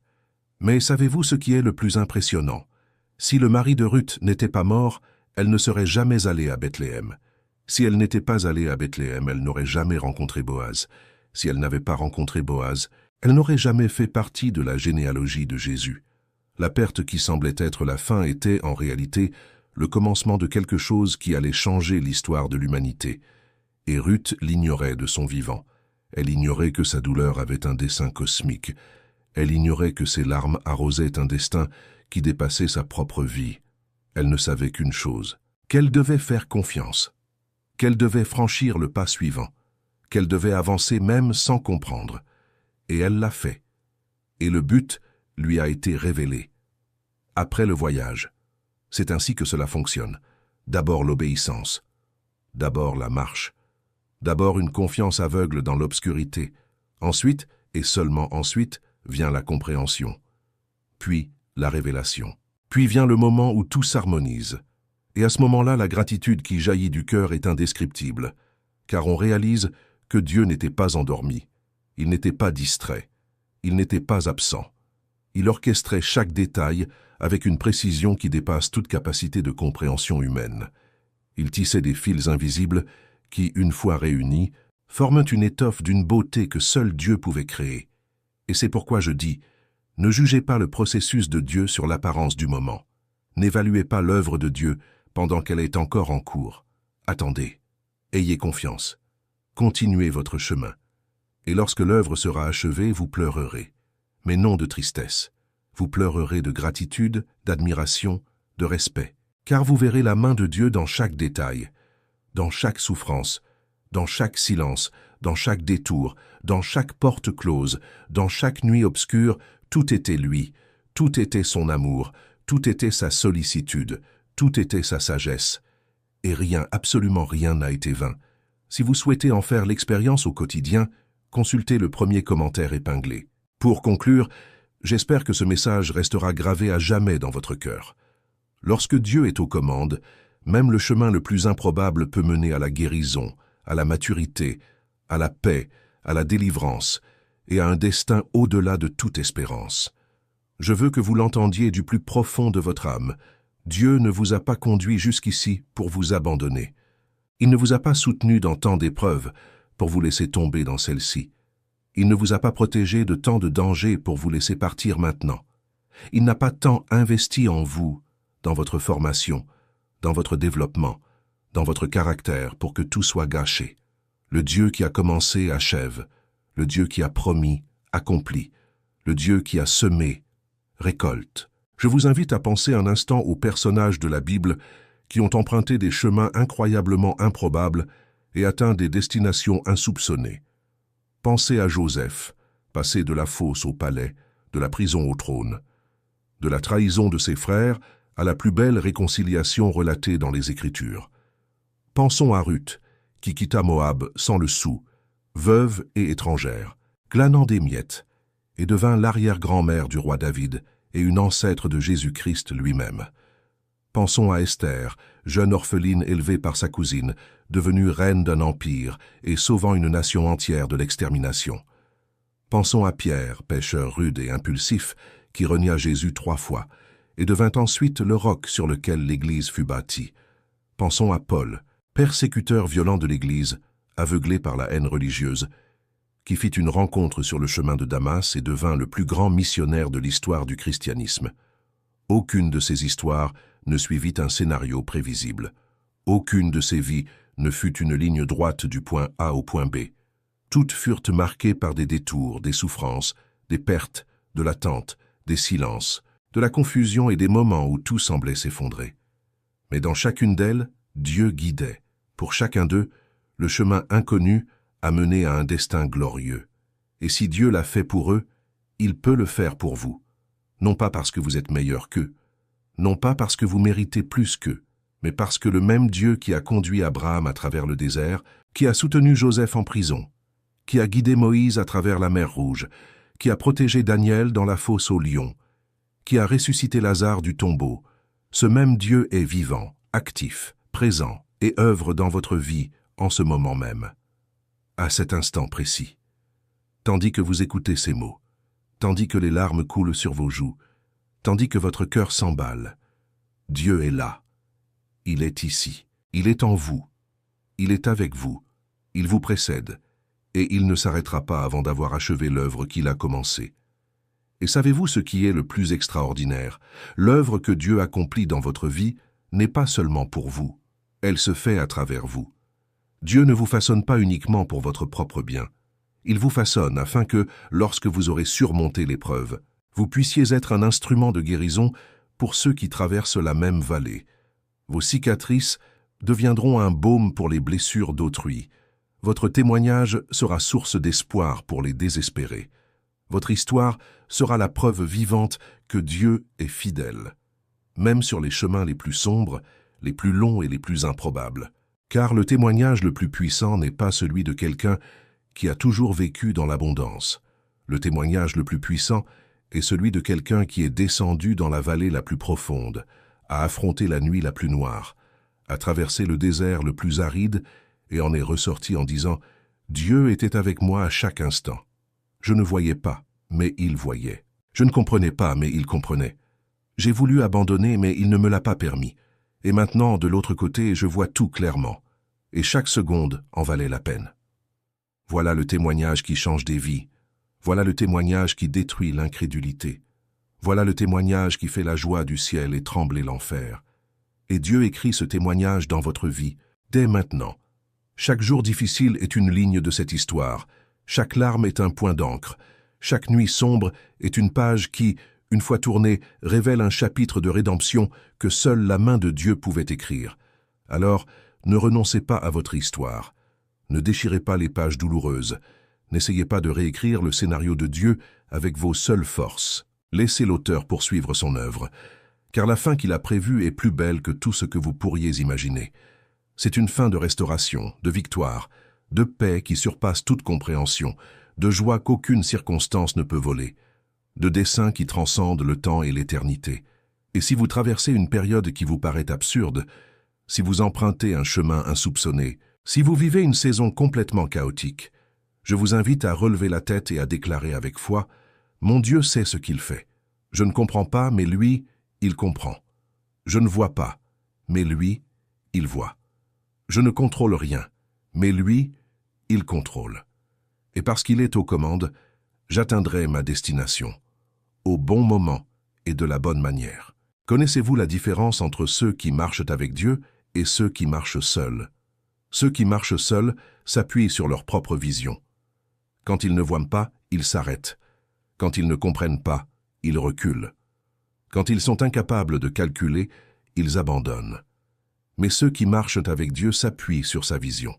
Mais savez-vous ce qui est le plus impressionnant? Si le mari de Ruth n'était pas mort, elle ne serait jamais allée à Bethléem. Si elle n'était pas allée à Bethléem, elle n'aurait jamais rencontré Boaz. Si elle n'avait pas rencontré Boaz, elle n'aurait jamais fait partie de la généalogie de Jésus. La perte qui semblait être la fin était, en réalité, le commencement de quelque chose qui allait changer l'histoire de l'humanité. Et Ruth l'ignorait de son vivant. Elle ignorait que sa douleur avait un dessein cosmique. Elle ignorait que ses larmes arrosaient un destin qui dépassait sa propre vie. Elle ne savait qu'une chose, qu'elle devait faire confiance, qu'elle devait franchir le pas suivant, qu'elle devait avancer même sans comprendre. Et elle l'a fait. Et le but lui a été révélé. Après le voyage, c'est ainsi que cela fonctionne. D'abord l'obéissance, d'abord la marche, d'abord une confiance aveugle dans l'obscurité. Ensuite, et seulement ensuite, vient la compréhension, puis la révélation. Puis vient le moment où tout s'harmonise. Et à ce moment-là, la gratitude qui jaillit du cœur est indescriptible, car on réalise que Dieu n'était pas endormi, il n'était pas distrait, il n'était pas absent. Il orchestrait chaque détail avec une précision qui dépasse toute capacité de compréhension humaine. Il tissait des fils invisibles qui, une fois réunis, forment une étoffe d'une beauté que seul Dieu pouvait créer. Et c'est pourquoi je dis, ne jugez pas le processus de Dieu sur l'apparence du moment. N'évaluez pas l'œuvre de Dieu pendant qu'elle est encore en cours. Attendez, ayez confiance, continuez votre chemin. Et lorsque l'œuvre sera achevée, vous pleurerez, mais non de tristesse. Vous pleurerez de gratitude, d'admiration, de respect, car vous verrez la main de Dieu dans chaque détail, dans chaque souffrance, dans chaque silence, dans chaque détour, dans chaque porte close, dans chaque nuit obscure. Tout était lui, tout était son amour, tout était sa sollicitude, tout était sa sagesse. Et rien, absolument rien n'a été vain. Si vous souhaitez en faire l'expérience au quotidien, consultez le premier commentaire épinglé. Pour conclure, j'espère que ce message restera gravé à jamais dans votre cœur. Lorsque Dieu est aux commandes, même le chemin le plus improbable peut mener à la guérison, à la maturité, à la paix, à la délivrance et à un destin au-delà de toute espérance. Je veux que vous l'entendiez du plus profond de votre âme. Dieu ne vous a pas conduit jusqu'ici pour vous abandonner. Il ne vous a pas soutenu dans tant d'épreuves pour vous laisser tomber dans celle-ci. Il ne vous a pas protégé de tant de dangers pour vous laisser partir maintenant. Il n'a pas tant investi en vous, dans votre formation, dans votre développement, dans votre caractère pour que tout soit gâché. Le Dieu qui a commencé achève. Le Dieu qui a promis accomplit. Le Dieu qui a semé récolte. Je vous invite à penser un instant aux personnages de la Bible qui ont emprunté des chemins incroyablement improbables et atteint des destinations insoupçonnées. Pensez à Joseph, passé de la fosse au palais, de la prison au trône, de la trahison de ses frères à la plus belle réconciliation relatée dans les Écritures. Pensons à Ruth, qui quitta Moab sans le sou, veuve et étrangère, glanant des miettes, et devint l'arrière-grand-mère du roi David et une ancêtre de Jésus-Christ lui-même. Pensons à Esther, jeune orpheline élevée par sa cousine, devenue reine d'un empire et sauvant une nation entière de l'extermination. Pensons à Pierre, pêcheur rude et impulsif, qui renia Jésus 3 fois, et devint ensuite le roc sur lequel l'Église fut bâtie. Pensons à Paul, persécuteur violent de l'Église, aveuglé par la haine religieuse, qui fit une rencontre sur le chemin de Damas et devint le plus grand missionnaire de l'histoire du christianisme. Aucune de ces histoires ne suivit un scénario prévisible. Aucune de ces vies ne fut une ligne droite du point A au point B. Toutes furent marquées par des détours, des souffrances, des pertes, de l'attente, des silences, de la confusion et des moments où tout semblait s'effondrer. Mais dans chacune d'elles, Dieu guidait. Pour chacun d'eux, le chemin inconnu a mené à un destin glorieux. Et si Dieu l'a fait pour eux, il peut le faire pour vous. non pas parce que vous êtes meilleur qu'eux, non pas parce que vous méritez plus qu'eux, mais parce que le même Dieu qui a conduit Abraham à travers le désert, qui a soutenu Joseph en prison, qui a guidé Moïse à travers la mer Rouge, qui a protégé Daniel dans la fosse aux lions, qui a ressuscité Lazare du tombeau, ce même Dieu est vivant, actif, présent et œuvre dans votre vie en ce moment même, à cet instant précis. Tandis que vous écoutez ces mots, tandis que les larmes coulent sur vos joues, tandis que votre cœur s'emballe, Dieu est là. Il est ici. Il est en vous. Il est avec vous. Il vous précède. Et il ne s'arrêtera pas avant d'avoir achevé l'œuvre qu'il a commencée. Et savez-vous ce qui est le plus extraordinaire? L'œuvre que Dieu accomplit dans votre vie n'est pas seulement pour vous. Elle se fait à travers vous. Dieu ne vous façonne pas uniquement pour votre propre bien. Il vous façonne afin que, lorsque vous aurez surmonté l'épreuve, vous puissiez être un instrument de guérison pour ceux qui traversent la même vallée. Vos cicatrices deviendront un baume pour les blessures d'autrui. Votre témoignage sera source d'espoir pour les désespérés. Votre histoire sera la preuve vivante que Dieu est fidèle, même sur les chemins les plus sombres, les plus longs et les plus improbables. Car le témoignage le plus puissant n'est pas celui de quelqu'un qui a toujours vécu dans l'abondance. Le témoignage le plus puissant est celui de quelqu'un qui est descendu dans la vallée la plus profonde, a affronté la nuit la plus noire, a traversé le désert le plus aride et en est ressorti en disant « Dieu était avec moi à chaque instant. Je ne voyais pas, mais il voyait. Je ne comprenais pas, mais il comprenait. J'ai voulu abandonner, mais il ne me l'a pas permis. Et maintenant, de l'autre côté, je vois tout clairement. Et chaque seconde en valait la peine. » Voilà le témoignage qui change des vies. Voilà le témoignage qui détruit l'incrédulité. Voilà le témoignage qui fait la joie du ciel et trembler l'enfer. Et Dieu écrit ce témoignage dans votre vie, dès maintenant. Chaque jour difficile est une ligne de cette histoire. Chaque larme est un point d'encre. Chaque nuit sombre est une page qui, une fois tournée, révèle un chapitre de rédemption que seule la main de Dieu pouvait écrire. Alors, ne renoncez pas à votre histoire. Ne déchirez pas les pages douloureuses. N'essayez pas de réécrire le scénario de Dieu avec vos seules forces. Laissez l'auteur poursuivre son œuvre, car la fin qu'il a prévue est plus belle que tout ce que vous pourriez imaginer. C'est une fin de restauration, de victoire, de paix qui surpasse toute compréhension, de joie qu'aucune circonstance ne peut voler, de dessein qui transcende le temps et l'éternité. Et si vous traversez une période qui vous paraît absurde, si vous empruntez un chemin insoupçonné, si vous vivez une saison complètement chaotique, je vous invite à relever la tête et à déclarer avec foi « Mon Dieu sait ce qu'il fait. Je ne comprends pas, mais lui, il comprend. Je ne vois pas, mais lui, il voit. Je ne contrôle rien, mais lui, il contrôle. Et parce qu'il est aux commandes, j'atteindrai ma destination, au bon moment et de la bonne manière. » Connaissez-vous la différence entre ceux qui marchent avec Dieu et ceux qui marchent seuls? Ceux qui marchent seuls s'appuient sur leur propre vision. Quand ils ne voient pas, ils s'arrêtent. Quand ils ne comprennent pas, ils reculent. Quand ils sont incapables de calculer, ils abandonnent. Mais ceux qui marchent avec Dieu s'appuient sur sa vision.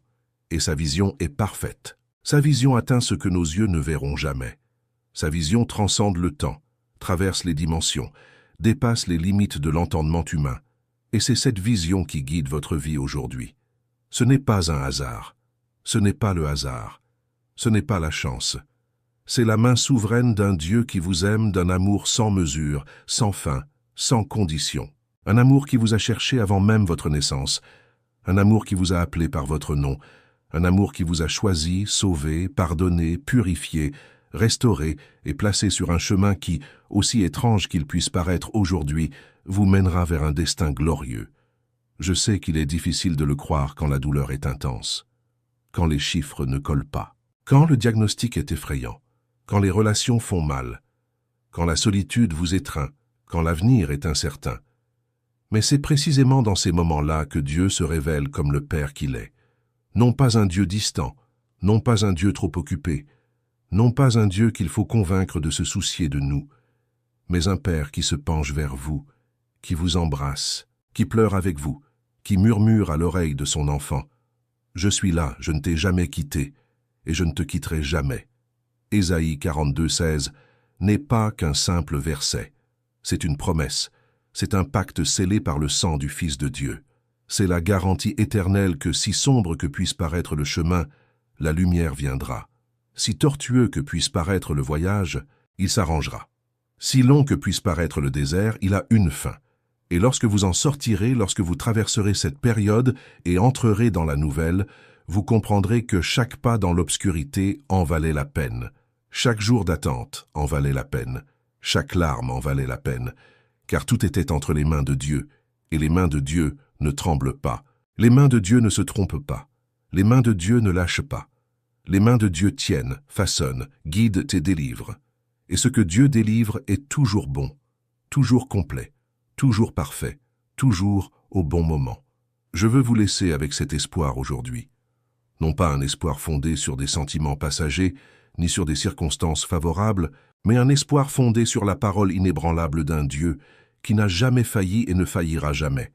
Et sa vision est parfaite. Sa vision atteint ce que nos yeux ne verront jamais. Sa vision transcende le temps, traverse les dimensions, dépasse les limites de l'entendement humain. Et c'est cette vision qui guide votre vie aujourd'hui. Ce n'est pas un hasard. Ce n'est pas le hasard. Ce n'est pas la chance. C'est la main souveraine d'un Dieu qui vous aime d'un amour sans mesure, sans fin, sans condition. Un amour qui vous a cherché avant même votre naissance. Un amour qui vous a appelé par votre nom. Un amour qui vous a choisi, sauvé, pardonné, purifié, restauré et placé sur un chemin qui, aussi étrange qu'il puisse paraître aujourd'hui, vous mènera vers un destin glorieux. Je sais qu'il est difficile de le croire quand la douleur est intense, quand les chiffres ne collent pas, quand le diagnostic est effrayant, quand les relations font mal, quand la solitude vous étreint, quand l'avenir est incertain. Mais c'est précisément dans ces moments-là que Dieu se révèle comme le Père qu'il est. Non pas un Dieu distant, non pas un Dieu trop occupé, non pas un Dieu qu'il faut convaincre de se soucier de nous, mais un Père qui se penche vers vous, qui vous embrasse, qui pleure avec vous, qui murmure à l'oreille de son enfant « Je suis là, je ne t'ai jamais quitté, et je ne te quitterai jamais ». Ésaïe 42, 16 n'est pas qu'un simple verset, C'est une promesse. C'est un pacte scellé par le sang du Fils de Dieu. C'est la garantie éternelle que, si sombre que puisse paraître le chemin, la lumière viendra. Si tortueux que puisse paraître le voyage, il s'arrangera. Si long que puisse paraître le désert, il a une fin. Et lorsque vous en sortirez, lorsque vous traverserez cette période et entrerez dans la nouvelle, vous comprendrez que chaque pas dans l'obscurité en valait la peine. Chaque jour d'attente en valait la peine. Chaque larme en valait la peine. Car tout était entre les mains de Dieu. Et les mains de Dieu ne tremblent pas. Les mains de Dieu ne se trompent pas. Les mains de Dieu ne lâchent pas. Les mains de Dieu tiennent, façonnent, guident et délivrent. Et ce que Dieu délivre est toujours bon, toujours complet, toujours parfait, toujours au bon moment. Je veux vous laisser avec cet espoir aujourd'hui. Non pas un espoir fondé sur des sentiments passagers, ni sur des circonstances favorables, mais un espoir fondé sur la parole inébranlable d'un Dieu qui n'a jamais failli et ne faillira jamais.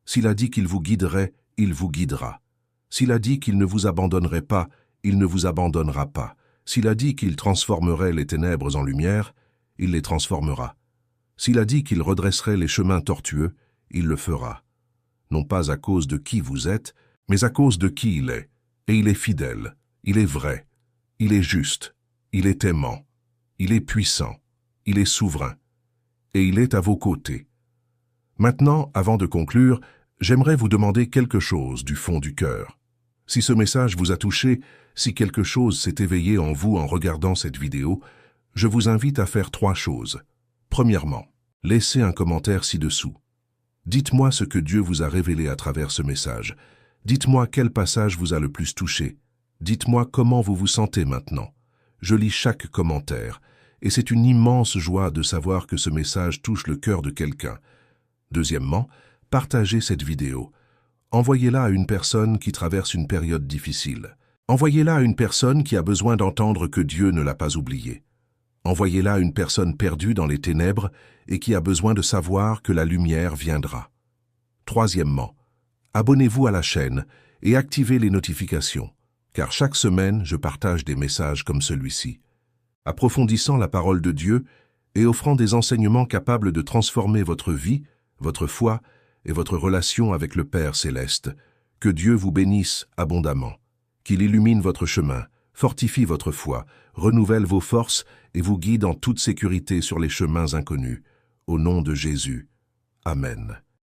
S'il a dit qu'il vous guiderait, il vous guidera. S'il a dit qu'il ne vous abandonnerait pas, il ne vous abandonnera pas. S'il a dit qu'il transformerait les ténèbres en lumière, il les transformera. S'il a dit qu'il redresserait les chemins tortueux, il le fera. Non pas à cause de qui vous êtes, mais à cause de qui il est. Et il est fidèle, il est vrai, il est juste, il est aimant, il est puissant, il est souverain. Et il est à vos côtés. Maintenant, avant de conclure, j'aimerais vous demander quelque chose du fond du cœur. Si ce message vous a touché, si quelque chose s'est éveillé en vous en regardant cette vidéo, je vous invite à faire 3 choses. Premièrement, laissez un commentaire ci-dessous. Dites-moi ce que Dieu vous a révélé à travers ce message. Dites-moi quel passage vous a le plus touché. Dites-moi comment vous vous sentez maintenant. Je lis chaque commentaire, et c'est une immense joie de savoir que ce message touche le cœur de quelqu'un. Deuxièmement, partagez cette vidéo. Envoyez-la à une personne qui traverse une période difficile. Envoyez-la à une personne qui a besoin d'entendre que Dieu ne l'a pas oublié. Envoyez-la à une personne perdue dans les ténèbres et qui a besoin de savoir que la lumière viendra. Troisièmement, abonnez-vous à la chaîne et activez les notifications, car chaque semaine, je partage des messages comme celui-ci, approfondissant la parole de Dieu et offrant des enseignements capables de transformer votre vie, votre foi et votre relation avec le Père céleste. Que Dieu vous bénisse abondamment, qu'il illumine votre chemin, fortifie votre foi, renouvelle vos forces et vous guide en toute sécurité sur les chemins inconnus. Au nom de Jésus. Amen.